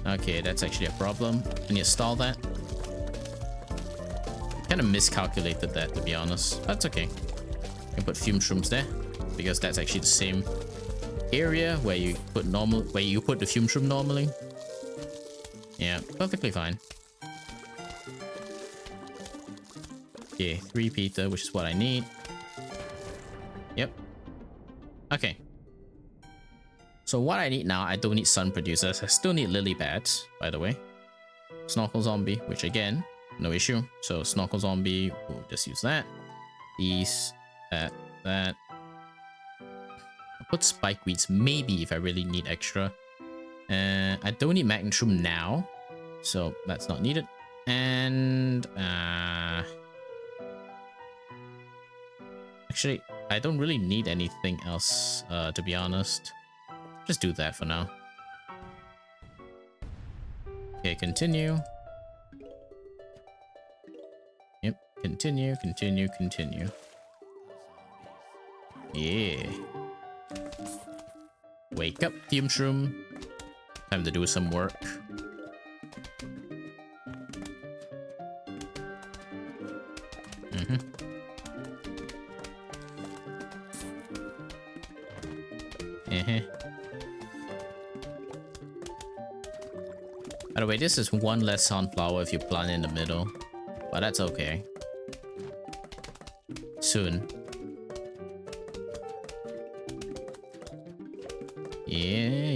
Okay, that's actually a problem. I need to stall that. Kind of miscalculated that, to be honest. That's okay. I can put fume shrooms there because that's actually the same area where you put the fume shroom normally. Yeah, perfectly fine. Okay, 3-peater, which is what I need. Yep. Okay. So what I need now, I don't need sun producers. I still need lily pads, by the way. Snorkel zombie, which again, no issue. So snorkel zombie, we'll just use that. These, that. I'll put spike weeds maybe if I really need extra. I don't need magnet shroom now, so that's not needed. And actually, I don't really need anything else, to be honest. Just do that for now. Okay, continue. Yep, continue. Yeah. Wake up, fume shroom. Time to do some work. By the way, this is one less sunflower if you plant in the middle, but that's okay. Soon. Yeah.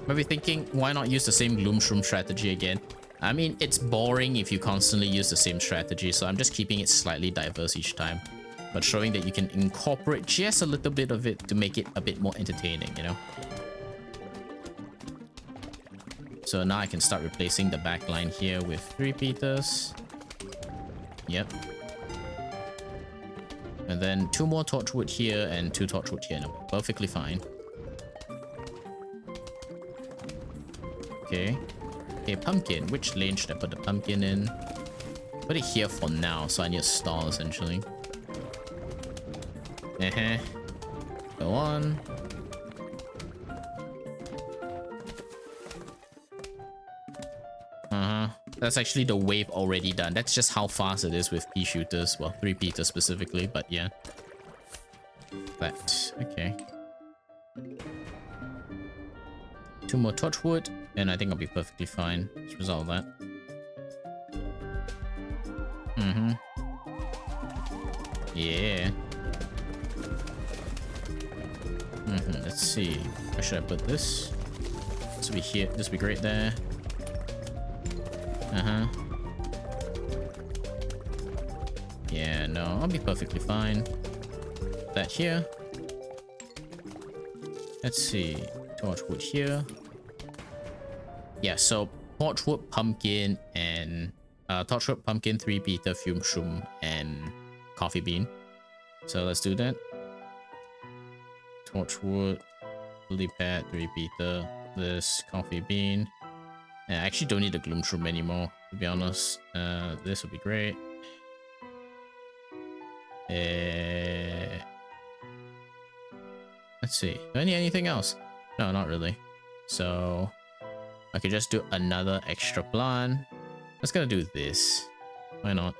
Maybe thinking, why not use the same gloom shroom strategy again? I mean, it's boring if you constantly use the same strategy, so I'm just keeping it slightly diverse each time, but showing that you can incorporate just a little bit of it to make it a bit more entertaining, you know? So now I can start replacing the back line here with 3 repeaters. Yep. And then 2 more torchwood here and 2 torchwood here. No, perfectly fine. Okay. Okay, pumpkin. Which lane should I put the pumpkin in? Put it here for now, so I need a stall essentially. Go on. That's actually the wave already done. That's just how fast it is with pea shooters. Well, 3 repeaters specifically, but yeah. That. Okay. 2 more torchwood, and I think I'll be perfectly fine. Let's resolve that. Yeah. Let's see. Where should I put this? This will be here. This will be great there. Yeah, no, I'll be perfectly fine. That here. Let's see. Torchwood here. Yeah, so torchwood, pumpkin, and torchwood, pumpkin, 3 repeater, fume shroom, and coffee bean. So let's do that. Torchwood, lily pad, 3 repeater, this coffee bean. I actually don't need the gloom shroom anymore, to be honest. This would be great. Let's see. Do I need anything else? No, not really. So I could just do another extra plant. Let's gonna do this. Why not?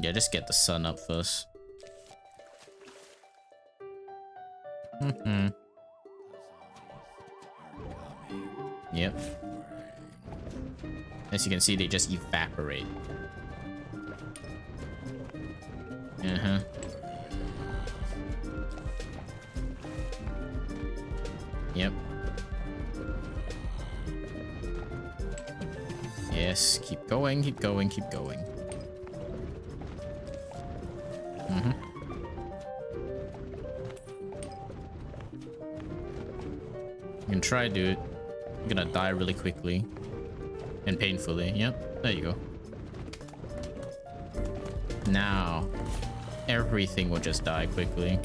Yeah, just get the sun up first. Yep. As you can see, they just evaporate. Yep. Yes, keep going, keep going, keep going. You can try, dude. You're gonna die really quickly and painfully. Yep, there you go. Now everything will just die quickly.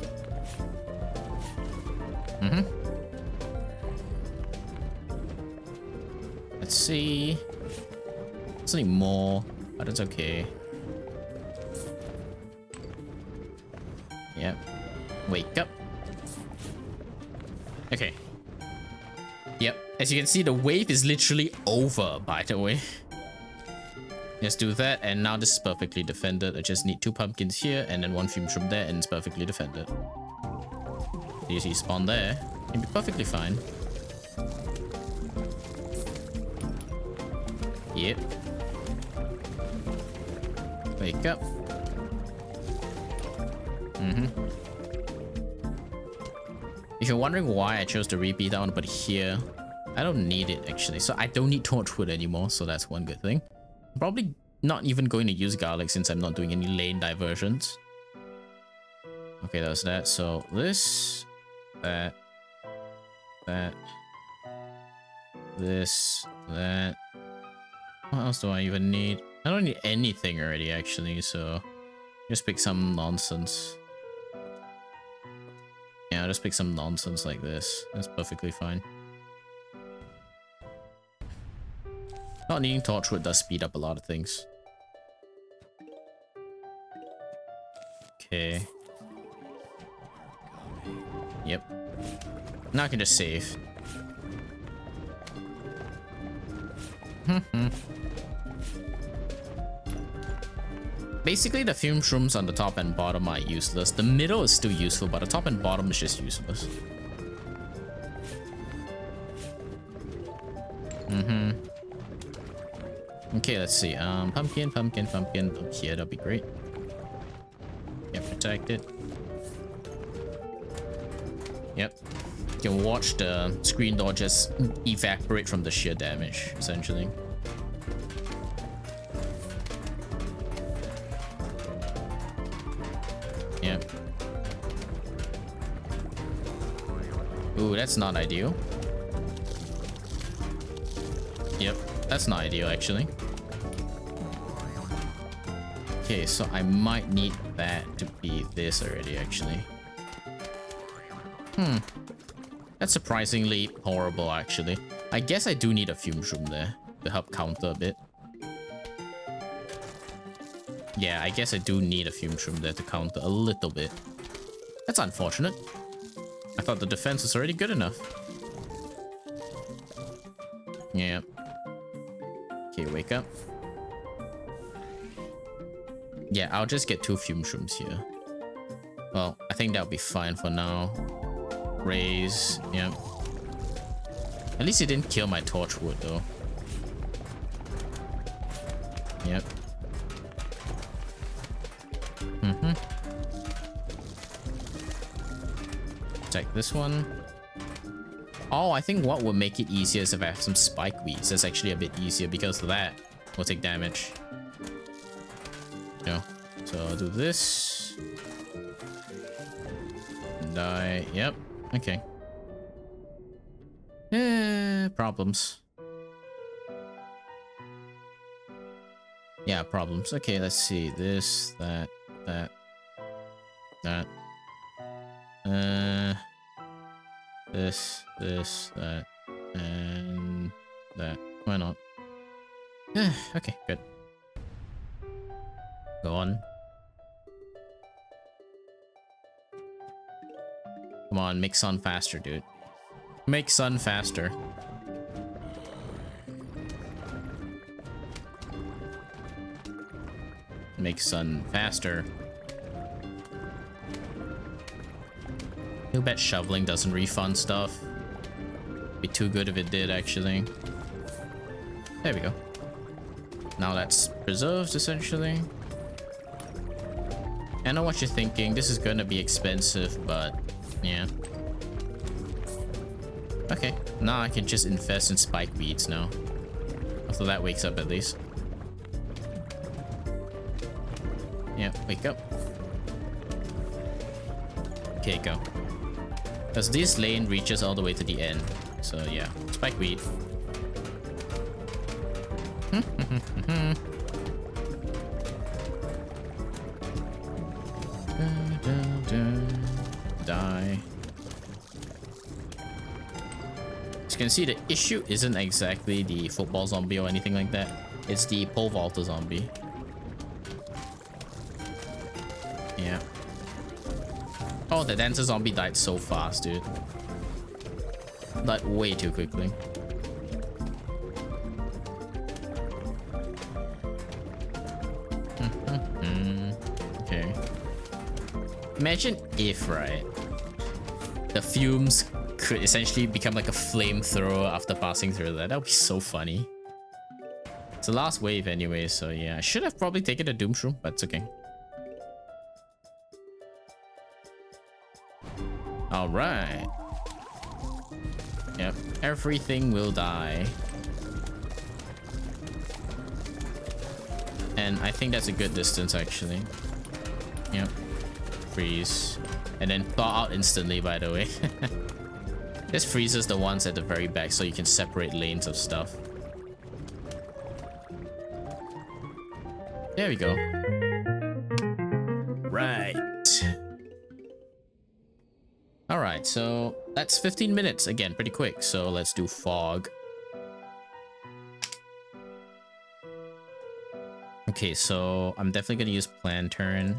Let's see. There's any more, but it's okay. Yep. Wake up. Okay. Yep. As you can see, the wave is literally over, by the way. Let's do that, and now this is perfectly defended. I just need 2 pumpkins here, and then 1 fume shroom there, and it's perfectly defended. So you see spawn there. It'll be perfectly fine. Yep. Wake up. If you're wondering why I chose the repeat, I want to put it here. I don't need it actually, so I don't need torchwood anymore, so that's one good thing. I'm probably not even going to use garlic since I'm not doing any lane diversions. Okay, that's that. So this, that, this, that. What else do I even need? I don't need anything already actually, so just pick some nonsense. Yeah, I'll just pick some nonsense like this. That's perfectly fine. Not needing torchwood does speed up a lot of things. Okay. Yep. Now I can just save. Basically, the fume shrooms on the top and bottom are useless. The middle is still useful, but the top and bottom is just useless. Okay, let's see. Pumpkin, pumpkin, pumpkin. Up here, that'll be great. Get protected. Yep. You can watch the screen door just evaporate from the sheer damage, essentially. Yep. Ooh, that's not ideal. Yep, that's not ideal, actually. Okay, so I might need that to be this already, actually. That's surprisingly horrible, actually. I guess I do need a fume shroom there to help counter a bit. Yeah, I guess I do need a fume shroom there to counter a little bit. That's unfortunate. I thought the defense was already good enough. Yeah. Okay, wake up. Yeah, I'll just get 2 fume shrooms here. Well, I think that'll be fine for now. Raise, yep. At least it didn't kill my torchwood though. Yep. Take this one. Oh, I think what would make it easier is if I have some spike weeds. That's actually a bit easier because of that will take damage. No. So I'll do this. Die. Yep. Okay. Problems. Yeah, problems. Okay, let's see. This, that. This, that, and that. Why not? Okay, good. Go on. Come on, make sun faster, dude. Make sun faster. Make sun faster. Too bad shoveling doesn't refund stuff. Be too good if it did, actually. There we go. Now that's preserved, essentially. I know what you're thinking. This is gonna be expensive, but yeah. Okay, now I can just invest in spike weeds now. After that wakes up, at least. Yeah, wake up. Okay, go. Because this lane reaches all the way to the end. So yeah, spike weed. Die. As you can see, the issue isn't exactly the football zombie or anything like that. It's the pole vaulter zombie. Yeah. Oh, the dancer zombie died so fast, dude. Died way too quickly. Okay. Imagine if, right, the fumes could essentially become like a flamethrower after passing through that. That would be so funny. It's the last wave anyway, so yeah. I should have probably taken a Doom Shroom, but it's okay. Alright. Yep, everything will die. And I think that's a good distance, actually. Yep. Freeze. And then thaw out instantly, by the way. This freezes the ones at the very back so you can separate lanes of stuff. There we go. Right. Alright, so that's 15 minutes. Again, pretty quick. So let's do fog. Okay, so I'm definitely gonna use Plantern.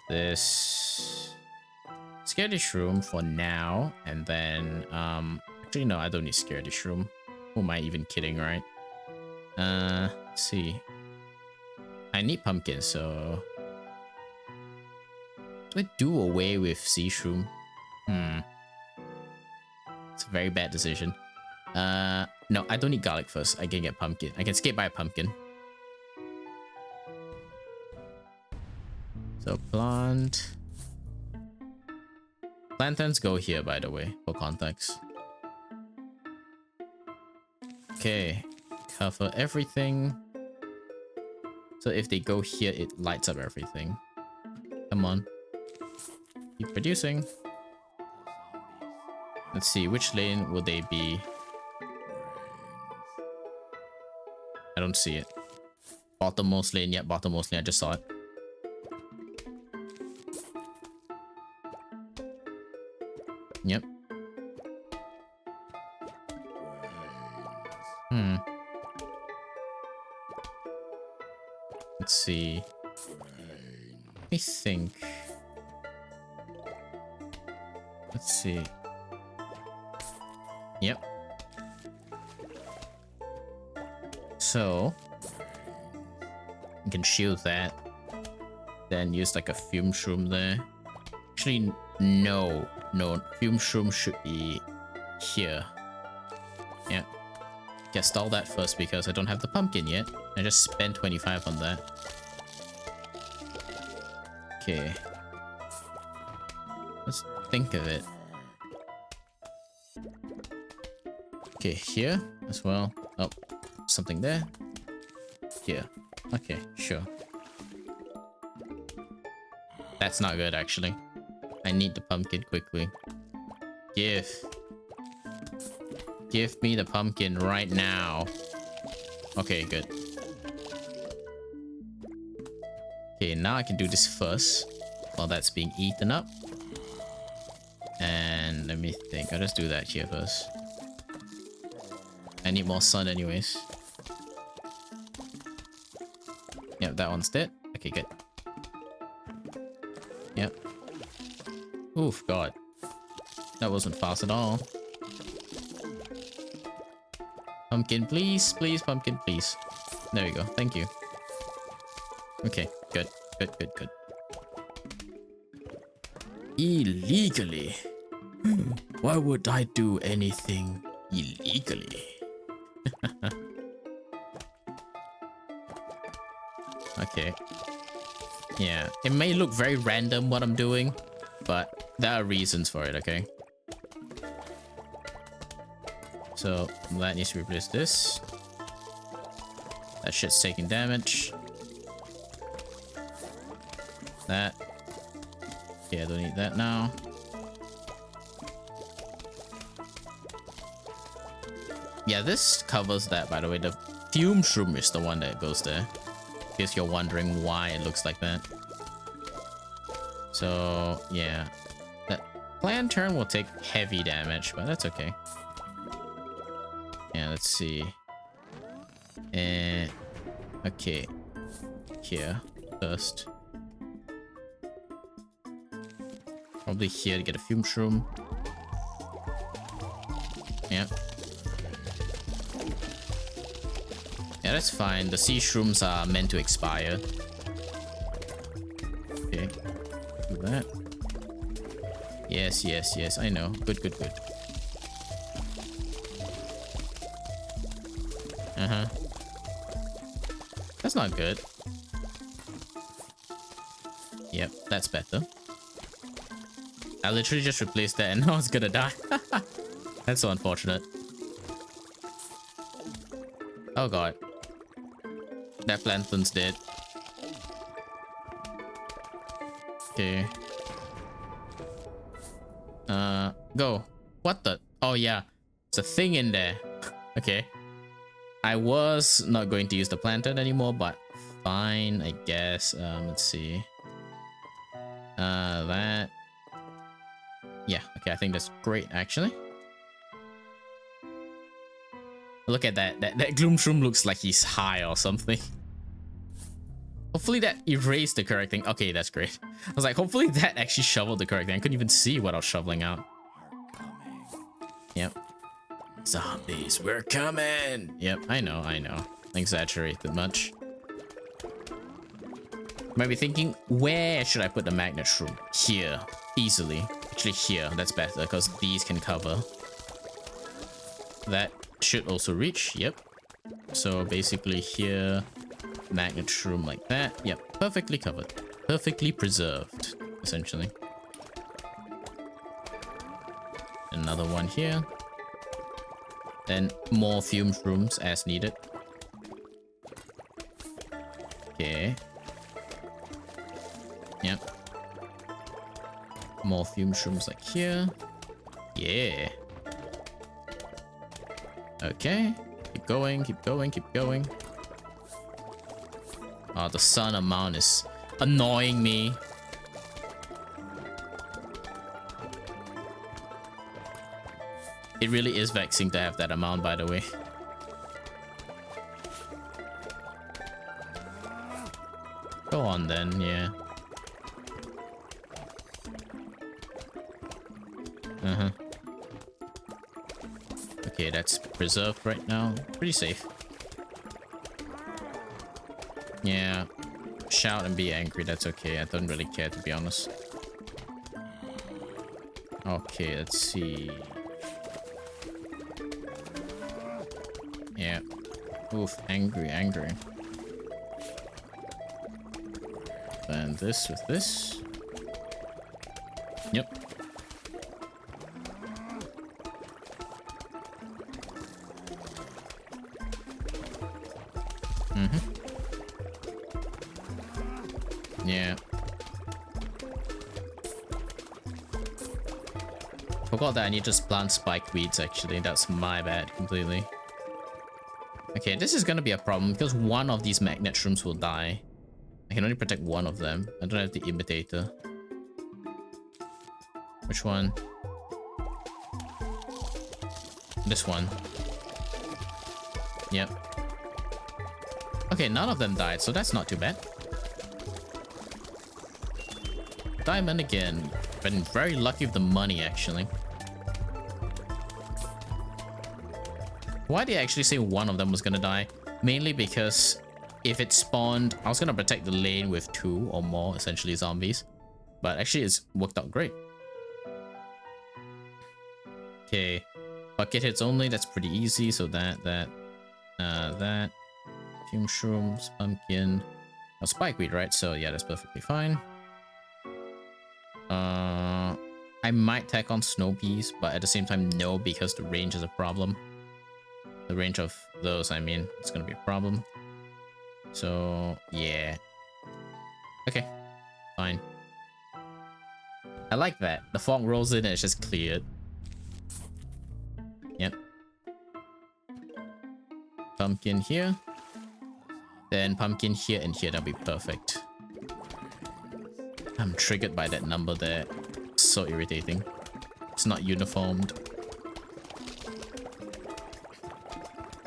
This Scaredy Shroom for now, and then actually no, I don't need Scaredy Shroom. Who am I even kidding, right? Let's see. I need pumpkin, so do I do away with Sea Shroom? It's a very bad decision. No, I don't need garlic first. I can get pumpkin. I can skip by a pumpkin. So plant Lanterns go here, by the way, for context. Okay, cover everything. So if they go here, it lights up everything. Come on. Keep producing. Let's see, which lane will they be? I don't see it. Bottommost lane, yeah, bottommost lane, I just saw it. Yep. Let's see. Let me think. Let's see. Yep. So you can shield that. Then use like a fume shroom there. Actually, no. Fume shroom should be here. Yeah. Yeah, stall that first because I don't have the pumpkin yet. I just spent 25 on that. Okay. Let's think of it. Okay, here as well. Oh, something there. Here. Okay, sure. That's not good, actually. I need the pumpkin quickly. Give me the pumpkin right now. Okay, good. Okay, now I can do this first while that's being eaten up. And let me think. I'll just do that here first. I need more sun anyways. Yep, that one's dead. Okay, good. Yep. Oof, God. That wasn't fast at all. Pumpkin, please. Please, pumpkin, please. There we go. Thank you. Okay, good. Good. Illegally? Why would I do anything illegally? Okay. Yeah, it may look very random what I'm doing, but there are reasons for it, okay? So that needs to replace this. That shit's taking damage. That. Yeah, I don't need that now. Yeah, this covers that, by the way. The fume shroom is the one that goes there. In case you're wondering why it looks like that. So, yeah. That plan turn will take heavy damage, but that's okay. Yeah, let's see. Okay. Here first. Probably here to get a fume shroom. Yeah. Yeah, that's fine. The sea shrooms are meant to expire. Okay. Do that. Yes. I know. Good. That's not good. Yep, that's better. I literally just replaced that and now it's gonna die. That's so unfortunate. Oh god. That plankton's dead. Okay. Go. What the? Oh yeah. There's a thing in there. Okay. I was not going to use the plantain anymore, but fine, I guess. Let's see. That. Yeah, okay, I think that's great, actually. Look at that. That gloom shroom looks like he's high or something. Hopefully that erased the correct thing. Okay, that's great. I was like, hopefully that actually shoveled the correct thing. I couldn't even see what I was shoveling out. Yep. Zombies, we're coming! Yep, I know. Exaggerated much. You might be thinking, where should I put the magnet shroom? Here. Easily. Actually here, that's better because these can cover. That should also reach, yep. So basically here, magnet shroom like that. Yep, perfectly covered. Perfectly preserved, essentially. Another one here. Then more fume shrooms as needed. Okay. Yep. More fume shrooms like here. Yeah. Okay. Keep going, keep going, keep going. Oh, the sun amount is annoying me. It really is vexing to have that amount, by the way. Go on then, yeah. Okay, that's preserved right now. Pretty safe. Yeah. Shout and be angry, that's okay. I don't really care, to be honest. Okay, let's see. Yeah. Oof, angry, angry. And this with this. Yep. Yeah. Forgot that I need to just plant spike weeds, actually. That's my bad, completely. Okay, this is gonna be a problem because one of these magnet shrooms will die. I can only protect one of them. I don't have the imitator. Which one? This one. Yep. Okay, none of them died, so that's not too bad. Diamond again. Been very lucky with the money, actually. Why did I actually say one of them was gonna die? Mainly because if it spawned, I was gonna protect the lane with 2 or more, essentially, zombies. But actually, it's worked out great. Okay. Bucket hits only, that's pretty easy. So that. Fume shrooms, pumpkin. Oh, spikeweed, right? So yeah, that's perfectly fine. I might tack on snow peas, but at the same time, no, because the range is a problem. The range of those, I mean, it's gonna be a problem. So yeah. Okay, fine. I like that. The fog rolls in and it's just cleared. Yep. Pumpkin here. Then pumpkin here and here, that'll be perfect. I'm triggered by that number there. It's so irritating. It's not uniformed.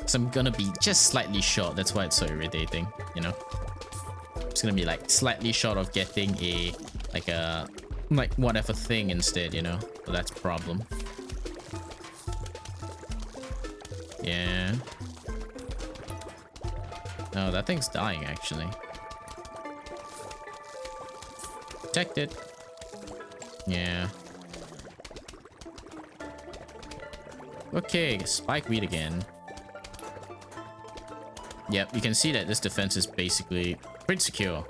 So I'm gonna be just slightly short. That's why it's so irritating, you know? It's gonna be like slightly short of getting a like whatever thing instead, you know? So that's a problem. Yeah. No, that thing's dying actually. Protect it. Yeah. Okay, spike weed again. Yep, you can see that this defense is basically pretty secure.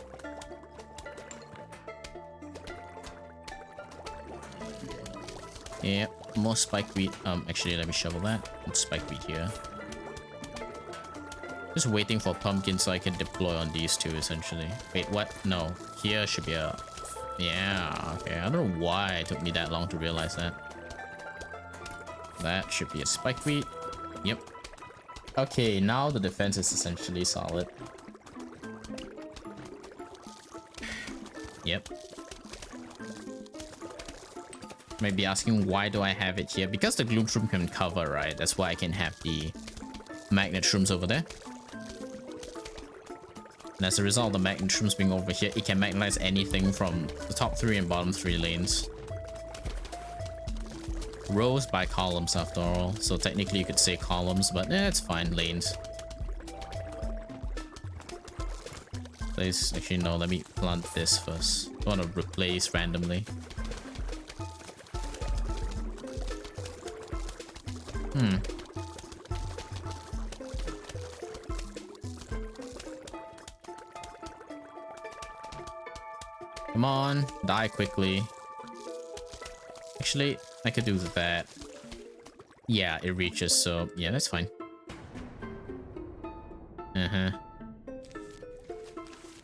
Yep, more spike weed. Actually, let me shovel that. It's spike weed here. Just waiting for pumpkin so I can deploy on these two, essentially. Wait, what? No, here should be a... Yeah, okay. I don't know why it took me that long to realize that. That should be a spike weed. Yep. Okay, now the defense is essentially solid. Yep. Maybe asking why do I have it here? Because the gloom shroom can cover, right? That's why I can have the magnet shrooms over there. And as a result of the magnet shrooms being over here, it can magnetize anything from the top 3 and bottom 3 lanes. Rows by columns after all, so technically you could say columns, but it's fine, lanes. Please, actually no, let me plant this first. I want to replace randomly. Come on, die quickly. Actually, I could do that. Yeah, it reaches, so yeah, that's fine.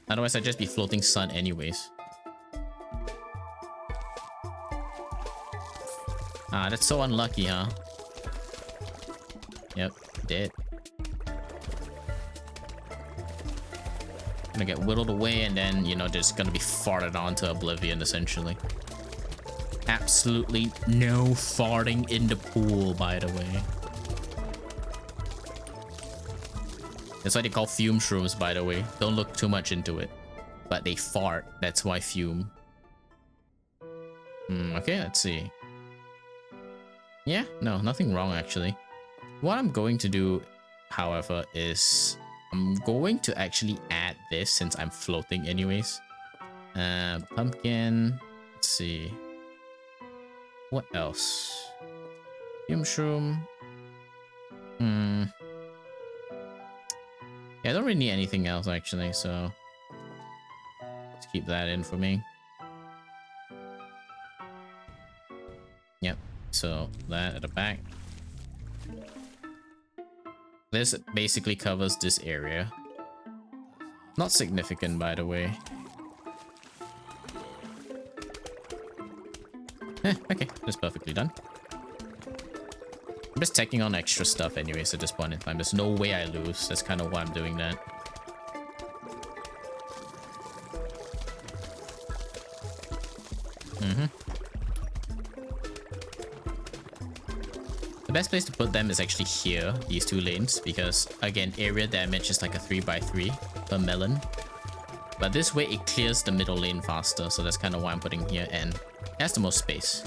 Otherwise, I'd just be floating sun anyways. Ah, that's so unlucky, huh? Yep, dead. Gonna get whittled away and then, you know, just gonna be farted onto oblivion, essentially. Absolutely no farting in the pool, by the way. That's why they call fume shrooms, by the way. Don't look too much into it. But they fart, that's why fume. Okay, let's see. Yeah, no, nothing wrong, actually. What I'm going to do, however, is I'm going to actually add this since I'm floating anyways. Pumpkin. Let's see. What else? Fume shroom. Yeah, I don't really need anything else actually, so let's keep that in for me. Yep, so that at the back. This basically covers this area. Not significant, by the way. Okay, that's perfectly done. I'm just taking on extra stuff anyways at this point in time. There's no way I lose. That's kind of why I'm doing that. The best place to put them is actually here, these two lanes, because again, area damage is like a 3x3 per melon. But this way it clears the middle lane faster, so that's kind of why I'm putting here, and it has the most space.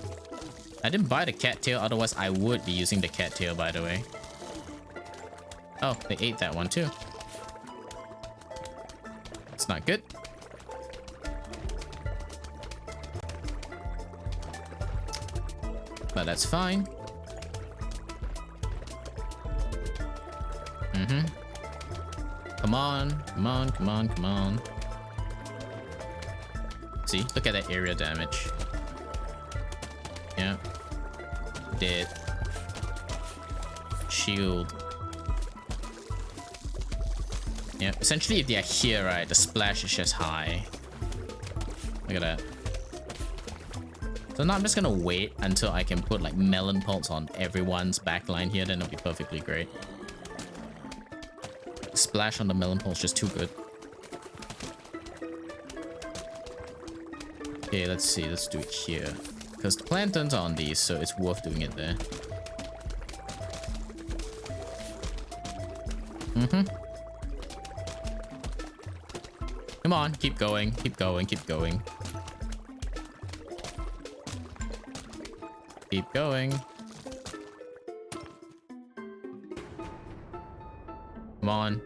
I didn't buy the cattail, otherwise I would be using the cattail, by the way. Oh, they ate that one too. It's not good. But that's fine. Come on, come on, come on, come on. See, look at that area damage. Yeah. Dead. Shield. Yeah, essentially if they are here, right, the splash is just high. Look at that. So now I'm just gonna wait until I can put like melon pulse on everyone's backline here, then it'll be perfectly great. Splash on the melon pulse just too good. Okay, let's see, let's do it here. Because the plantains are on these, so it's worth doing it there. Come on, keep going, keep going, keep going. Keep going. Come on.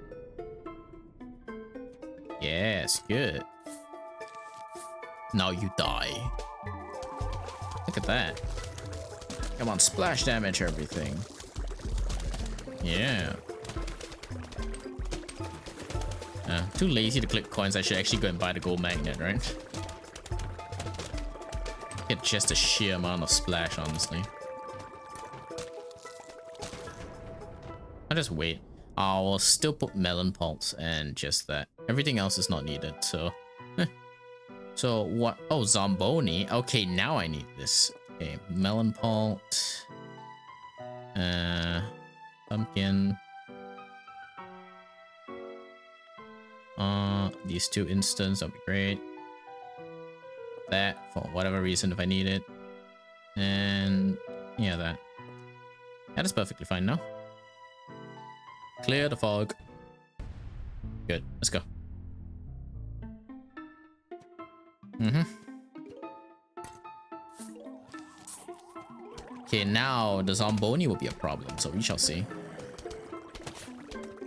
Yes, good. Now you die. Look at that. Come on, splash damage everything. Yeah. Too lazy to click coins. I should actually go and buy the gold magnet, right? Get just a sheer amount of splash, honestly. I'll just wait. I will still put melon pulse and just that. Everything else is not needed, so... So what? Oh, Zomboni. Okay, now I need this. Okay, melon pulse. Pumpkin. These two instants, that'll be great. That for whatever reason if I need it. And yeah, that. That is perfectly fine now. Clear the fog. Good, let's go. Okay, now the Zomboni will be a problem, so we shall see.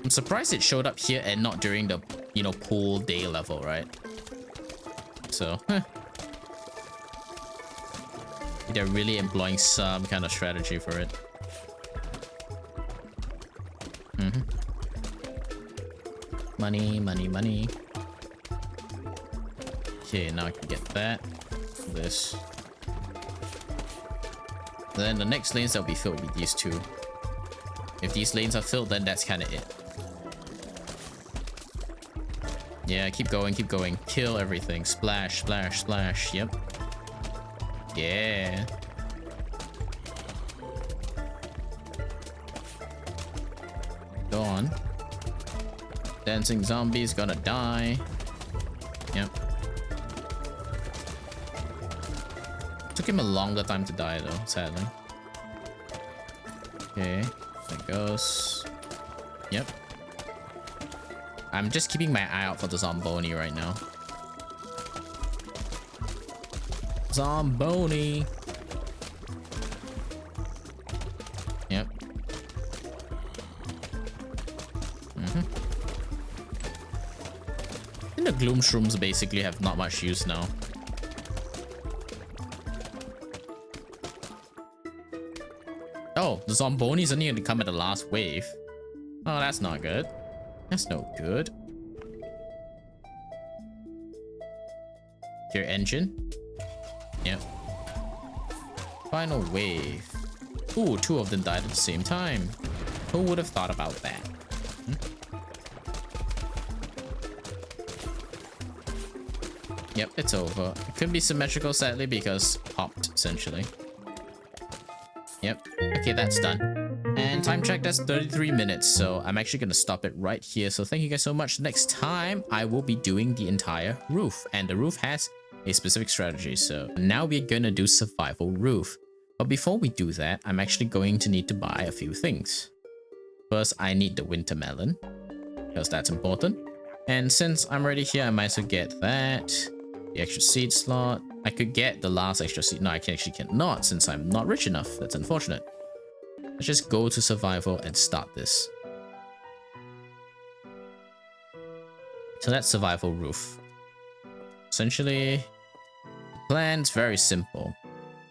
I'm surprised it showed up here and not during the, you know, pool day level, right? So, they're really employing some kind of strategy for it. Money, money, money. Okay, now I can get that. This. Then the next lanes that'll be filled with these two. If these lanes are filled, then that's kind of it. Yeah, keep going, keep going. Kill everything. Splash, splash, splash. Yep. Yeah. Go on. Dancing zombie's gonna die. Yep. Took him a longer time to die though, sadly. Okay, there goes. Yep. I'm just keeping my eye out for the Zomboni right now. Zomboni. Yep. I think the Gloom Shrooms basically have not much use now. Oh, the Zombonis are only going to come at the last wave. Oh, that's not good. That's no good. Your engine. Yep. Final wave. Ooh, two of them died at the same time. Who would have thought about that? Yep, it's over. It could be symmetrical, sadly, because popped, essentially. Yep. Okay, that's done. And time check, that's 33 minutes, so I'm actually going to stop it right here. So thank you guys so much. Next time, I will be doing the entire roof, and the roof has a specific strategy. So now we're going to do survival roof. But before we do that, I'm actually going to need to buy a few things. First, I need the winter melon, because that's important. And since I'm already here, I might as well get that. The extra seed slot. I could get the last extra seed. No, I actually cannot since I'm not rich enough. That's unfortunate. Let's just go to survival and start this. So that's survival roof. Essentially, the plan's very simple.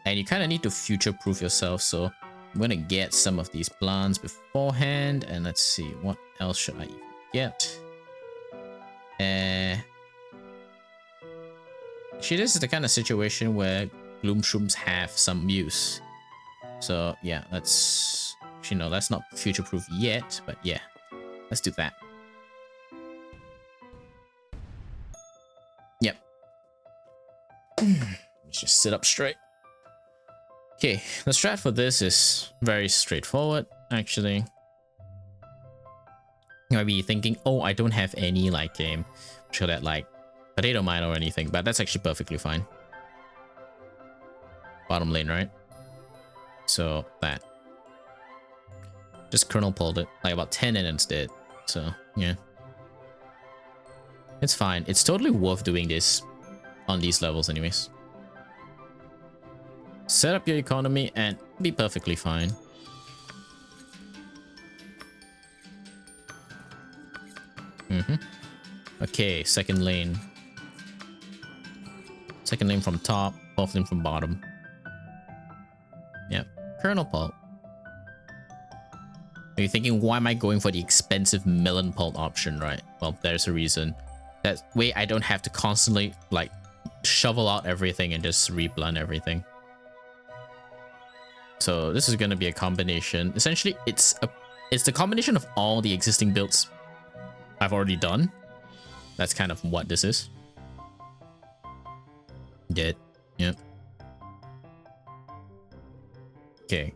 And you kind of need to future-proof yourself. So I'm going to get some of these plants beforehand. And let's see, what else should I even get? Actually, this is the kind of situation where Gloom Shrooms have some use. So yeah, let's... Actually, no, that's not future-proof yet, but yeah. Let's do that. Yep. Let's just sit up straight. Okay, the strat for this is very straightforward, actually. You might be thinking, oh, I don't have any, like, show that, like, potato mine or anything, but that's actually perfectly fine. Bottom lane, right? So, that. Just kernel pulled it, like about 10 and it's dead. So, yeah. It's fine. It's totally worth doing this on these levels anyways. Set up your economy and be perfectly fine. Okay, second lane. Second lane from top, fourth lane from bottom. Yep, kernel pulp. Are you thinking, why am I going for the expensive melon pulp option, right? Well, there's a reason. That way I don't have to constantly, like, shovel out everything and just reblunt everything. So this is going to be a combination. Essentially, it's the combination of all the existing builds I've already done. That's kind of what this is. Dead. Yep. Okay.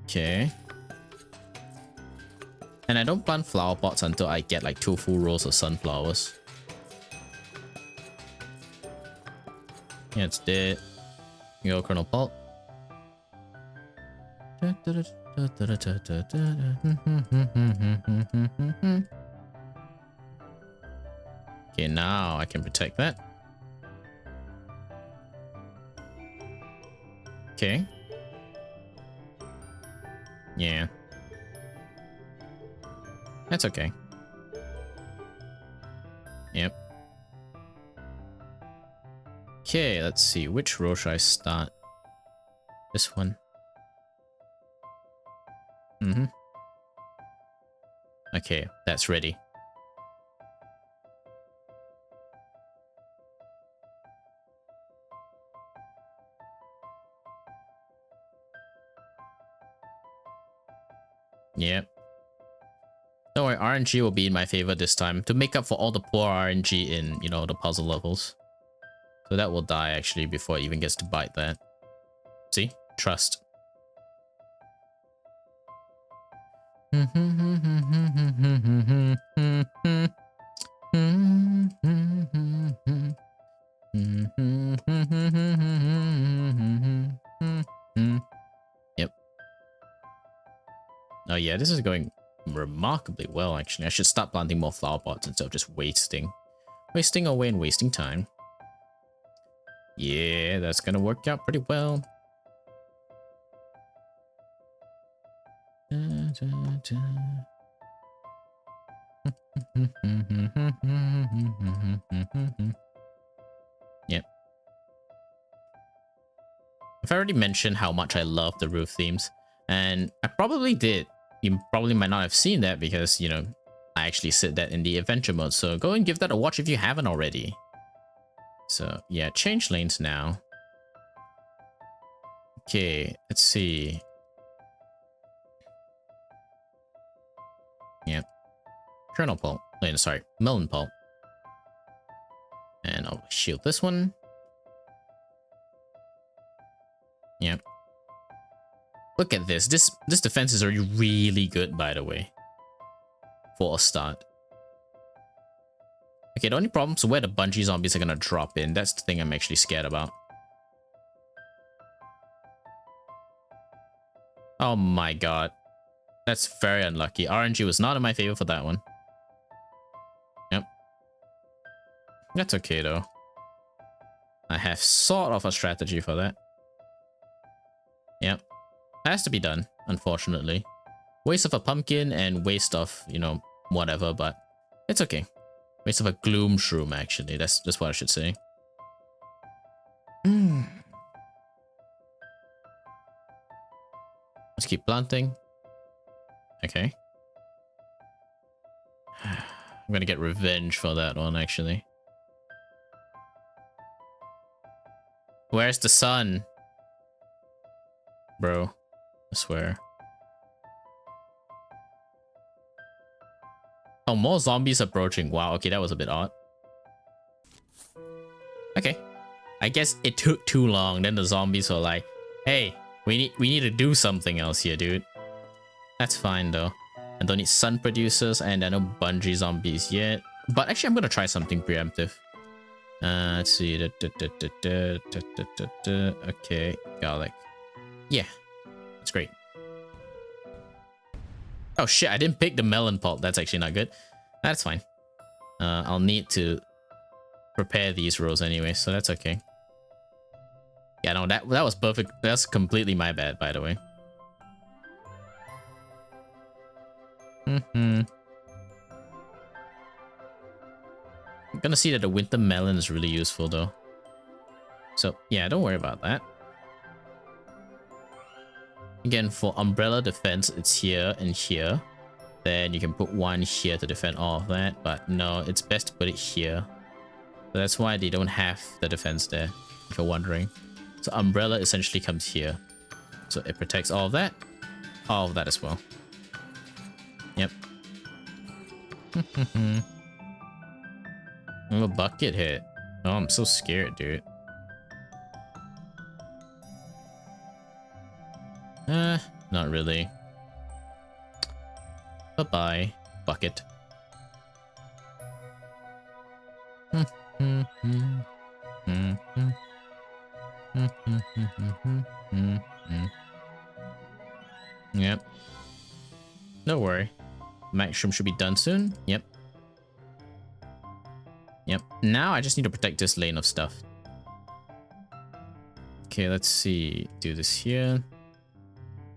Okay. And I don't plant flower pots until I get like 2 full rows of sunflowers. Yeah, it's dead. You go, kernel pulp. Okay, now I can protect that. Okay. Yeah. That's okay. Yep. Okay, let's see. Which row should I start? This one. Okay, that's ready. Yep. Don't worry, RNG will be in my favor this time to make up for all the poor RNG in, you know, the puzzle levels. So that will die actually before it even gets to bite that. See? Trust. Yep. Oh yeah, this is going remarkably well actually. I should start planting more flower pots instead of just wasting away and wasting time. Yeah, that's gonna work out pretty well. Yep. I've already mentioned how much I love the roof themes, and I probably did. You probably might not have seen that because, you know, I actually said that in the adventure mode, so go and give that a watch if you haven't already. So yeah, change lanes now. Okay, let's see. Yep. Kernel pulp. Wait, sorry, melon pulp. And I'll shield this one. Yep. Look at this. This defense is already really good, by the way. For a start. Okay, the only problem is where the bungee zombies are gonna drop in. That's the thing I'm actually scared about. Oh my god. That's very unlucky. RNG was not in my favor for that one. Yep. That's okay though. I have sort of a strategy for that. Yep. Has to be done, unfortunately. Waste of a pumpkin and waste of, you know, whatever, but it's okay. Waste of a gloom shroom, actually. That's what I should say. Let's keep planting. Okay. I'm gonna get revenge for that one, actually. Where's the sun? Bro, I swear. Oh, more zombies approaching. Wow, okay, that was a bit odd. Okay. I guess it took too long. Then the zombies were like, hey, we need to do something else here, dude. That's fine though. I don't need sun producers and I no bungee zombies yet. But actually I'm gonna try something preemptive. Let's see. Okay, garlic. Yeah, that's great. Oh shit, I didn't pick the melon pulp. That's actually not good. That's fine. I'll need to prepare these rows anyway, so that's okay. Yeah, no, that was perfect. That's completely my bad, by the way. I'm gonna see that the winter melon is really useful though. So yeah, don't worry about that. Again, for umbrella defense, it's here and here. Then you can put one here to defend all of that, but no, it's best to put it here. So that's why they don't have the defense there, if you're wondering. So umbrella essentially comes here. So it protects all of that as well. Yep. Oh, a bucket hit. Oh, I'm so scared, dude. Not really. Bye-bye, bucket. Yep. Don't worry. Maximum should be done soon. Yep. Yep. Now I just need to protect this lane of stuff. Okay, let's see. Do this here.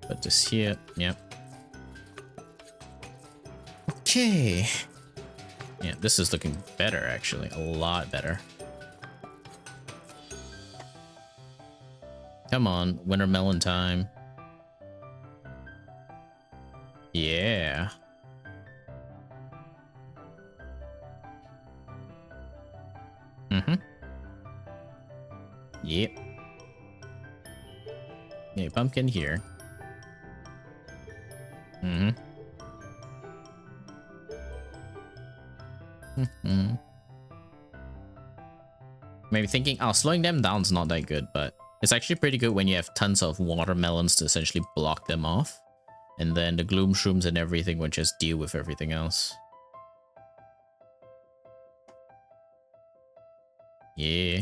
Put this here. Yep. Okay. Yeah, this is looking better, actually. A lot better. Come on, winter melon time. Yeah. Yep. Okay, pumpkin here. Maybe thinking, oh, slowing them down is not that good, but it's actually pretty good when you have tons of watermelons to essentially block them off. And then the gloom shrooms and everything would just deal with everything else. Yeah.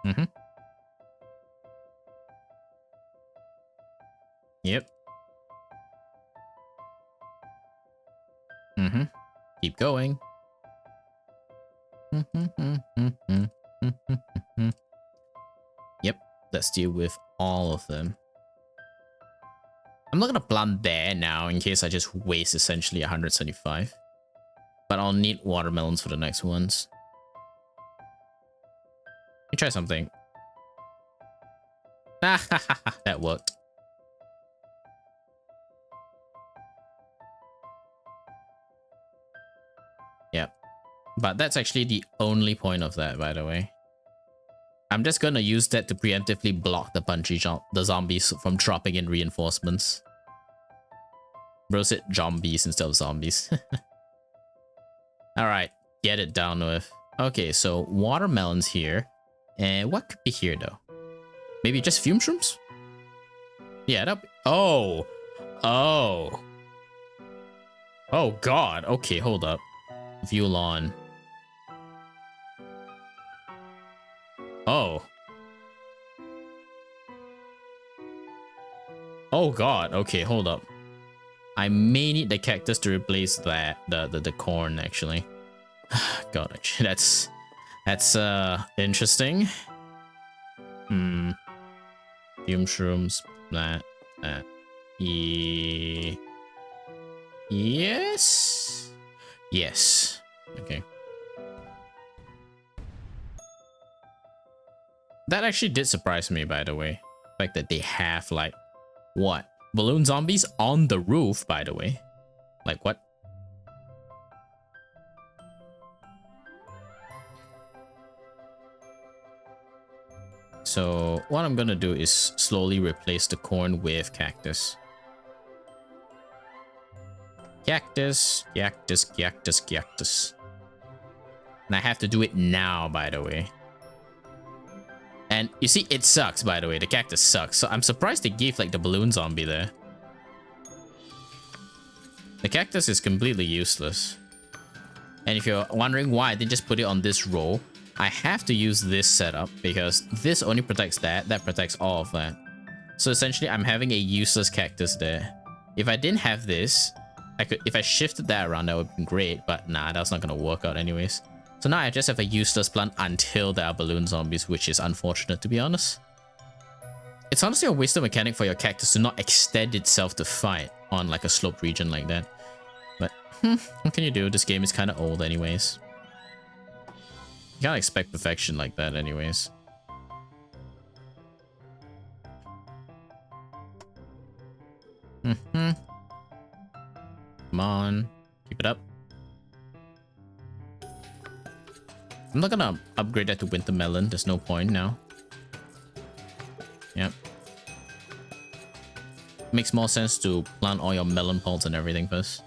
Mm-hmm. Yep. Mm-hmm. Keep going. Yep. Let's deal with all of them. I'm not gonna plant there now in case I just waste essentially 175. But I'll need watermelons for the next ones. Let me try something. That worked. Yep. But that's actually the only point of that, by the way. I'm just gonna use that to preemptively block the zombies from dropping in reinforcements. Bro said zombies instead of zombies. Alright, get it down with. Okay, so watermelons here. And what could be here though? Maybe just fume shrooms? Yeah, that'll be... Oh! Oh! Oh god, okay, hold up. Violon. Oh. Oh god, okay, hold up. I may need the cactus to replace that, the corn actually. God, actually, that's interesting. Fume shrooms, that. Yes. Yes. Okay. That actually did surprise me, by the way. The fact that they have, like, what? Balloon zombies on the roof, by the way. Like, what? So, what I'm gonna do is slowly replace the corn with cactus. Cactus, cactus, cactus, cactus. And I have to do it now, by the way. And you see, it sucks, by the way. The cactus sucks. So I'm surprised they gave like the balloon zombie there. The cactus is completely useless. And if you're wondering why they just put it on this row, I have to use this setup because this only protects that. That protects all of that. So essentially, I'm having a useless cactus there. If I didn't have this, I could. If I shifted that around, that would have been great. But nah, that's not gonna work out anyways. So now I just have a useless plant until there are balloon zombies, which is unfortunate, to be honest. It's honestly a wasted mechanic for your cactus to not extend itself to fight on like a sloped region like that. But what can you do? This game is kind of old anyways. You can't expect perfection like that anyways. Come on. Keep it up. I'm not gonna upgrade that to winter melon. There's no point now. Yep. Makes more sense to plant all your melon pods and everything first.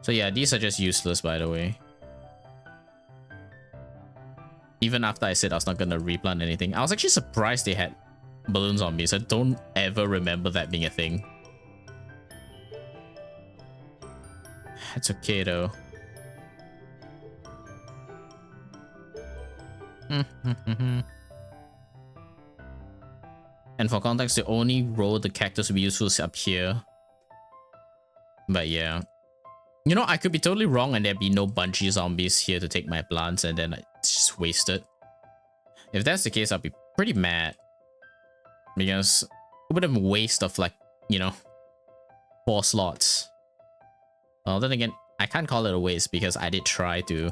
So yeah, these are just useless, by the way. Even after I said I was not gonna replant anything, I was actually surprised they had balloon zombies. I don't ever remember that being a thing. It's okay though. And for context, the only row the cactus will be useful is up here. But yeah. You know, I could be totally wrong and there'd be no bungee zombies here to take my plants and then it's just wasted. If that's the case, I'll be pretty mad. Because it would have been a waste of like, you know, 4 slots. Well, then again, I can't call it a waste because I did try to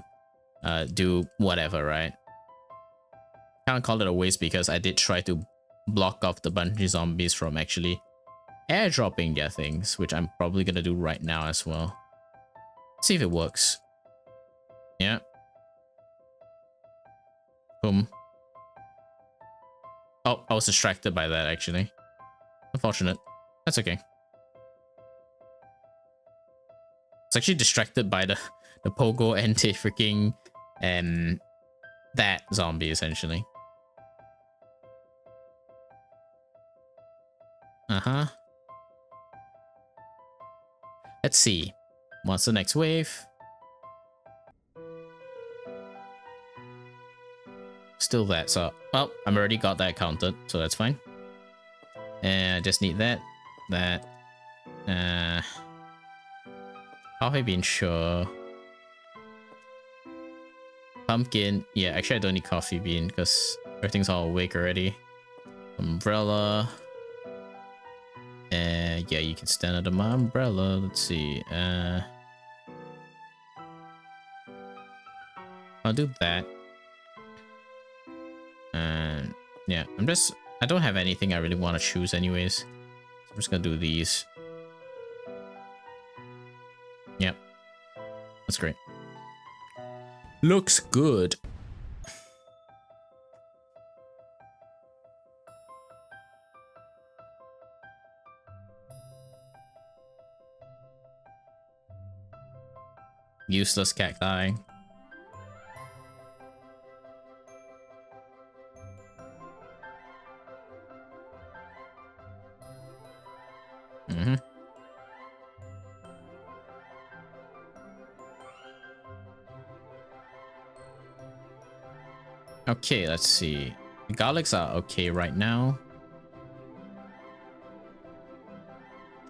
do whatever, right? Can't call it a waste because I did try to block off the bungee zombies from actually airdropping their things, which I'm probably gonna do right now as well. See if it works. Yeah. Boom. Oh, I was distracted by that actually. Unfortunate. That's okay. It's actually distracted by the pogo and the freaking that zombie essentially. Let's see. What's the next wave? Still that, so well, I'm already got that counted, so that's fine. And I just need that. Coffee bean, sure. Pumpkin, yeah, actually I don't need coffee bean because everything's all awake already. Umbrella. Yeah, you can stand under my umbrella. Let's see. I'll do that. And yeah, I don't have anything I really want to choose anyways. So I'm just gonna do these. Yep. That's great. Looks good. Useless cacti. Okay, let's see. The garlics are okay right now.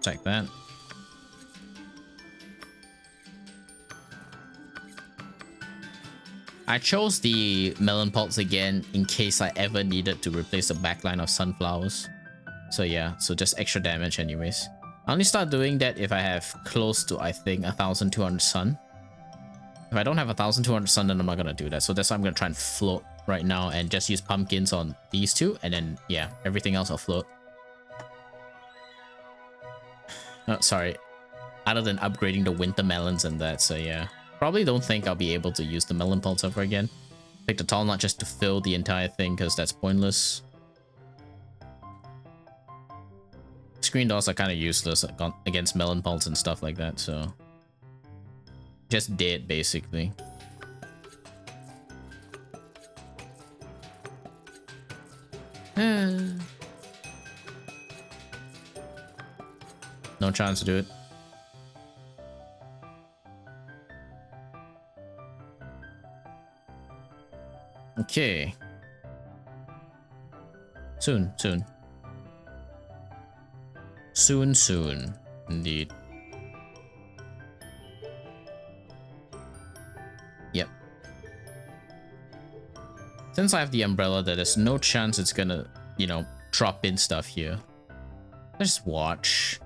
Check that. I chose the melon pods again in case I ever needed to replace the backline of sunflowers. So yeah, so just extra damage anyways. I only start doing that if I have close to, I think, 1200 sun. If I don't have 1200 sun, then I'm not gonna do that. So that's why I'm gonna try and float right now and just use pumpkins on these two, and then yeah, everything else will float. Oh, sorry. Other than upgrading the winter melons and that, so yeah. Probably don't think I'll be able to use the melon pulse ever again. Take the tall nut just to fill the entire thing, because that's pointless. Screen doors are kind of useless against melon pulse and stuff like that, so just dead basically. No chance to do it. Okay. Soon. Soon. Indeed. Yep. Since I have the umbrella, there's no chance it's gonna, you know, drop in stuff here. Let's watch.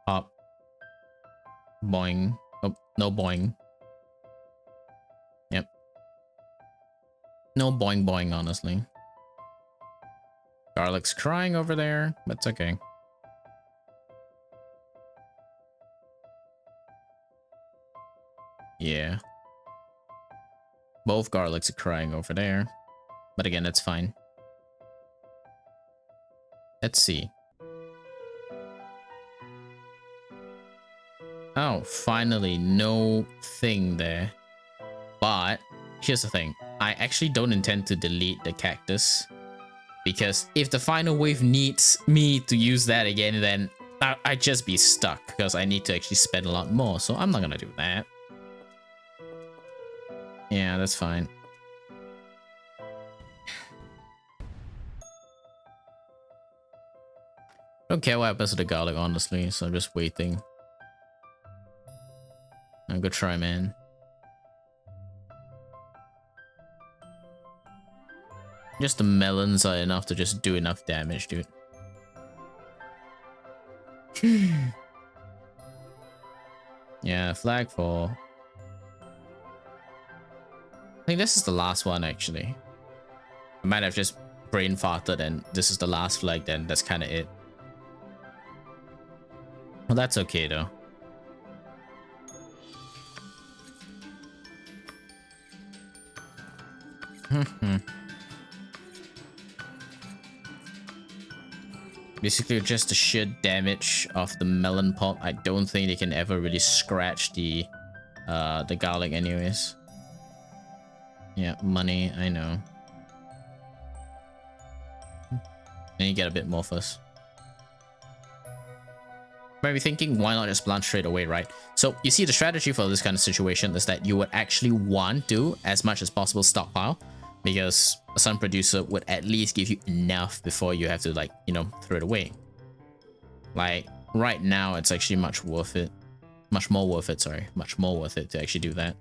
Pop. Boing. Oh, no boing. Yep. No boing, honestly. Garlic's crying over there, but it's okay. Yeah. Both garlics are crying over there. But again, that's fine. Let's see. Oh, finally, no thing there. But here's the thing. I actually don't intend to delete the cactus. Because if the final wave needs me to use that again, then I'd just be stuck. Because I need to actually spend a lot more. So I'm not going to do that. Yeah, that's fine. Don't care what happens to the garlic, honestly. So I'm just waiting. Good try, man. Just the melons are enough to just do enough damage, dude. Yeah, flagfall. I think this is the last one, actually. I might have just brain farted and this is the last flag, then that's kind of it. Well, that's okay, though. Basically, just the sheer damage of the melon pot. I don't think they can ever really scratch the garlic anyways. Yeah, money, I know. And you get a bit more first. Might be thinking, why not just plant straight away, right? So you see, the strategy for this kind of situation is that you would actually want to, as much as possible, stockpile, because a sun producer would at least give you enough before you have to, like, you know, throw it away. Like right now, it's actually much more worth it to actually do that.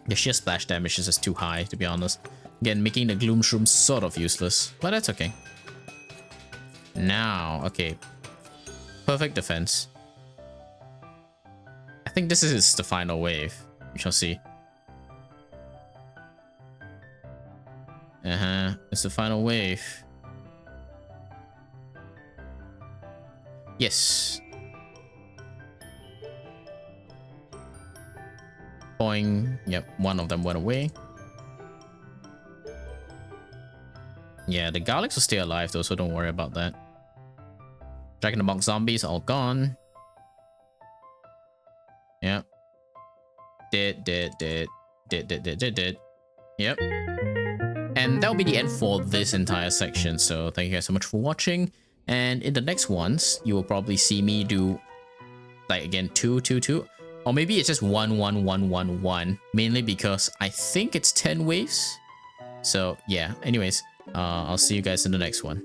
The sheer splash damage is just too high, to be honest. Again, making the gloom shroom sort of useless, but that's okay. Now, okay. Perfect defense. I think this is the final wave. We shall see. It's the final wave. Yes. Boing. Yep, one of them went away. Yeah, the garlics will stay alive though, so don't worry about that. Jack in the Box zombies all gone. Yep. Dead. Yep. And that'll be the end for this entire section. So thank you guys so much for watching. And in the next ones, you will probably see me do, like, again, 2, 2, 2. Or maybe it's just 1, 1, 1, 1, 1. Mainly because I think it's 10 waves. So yeah, anyways, I'll see you guys in the next one.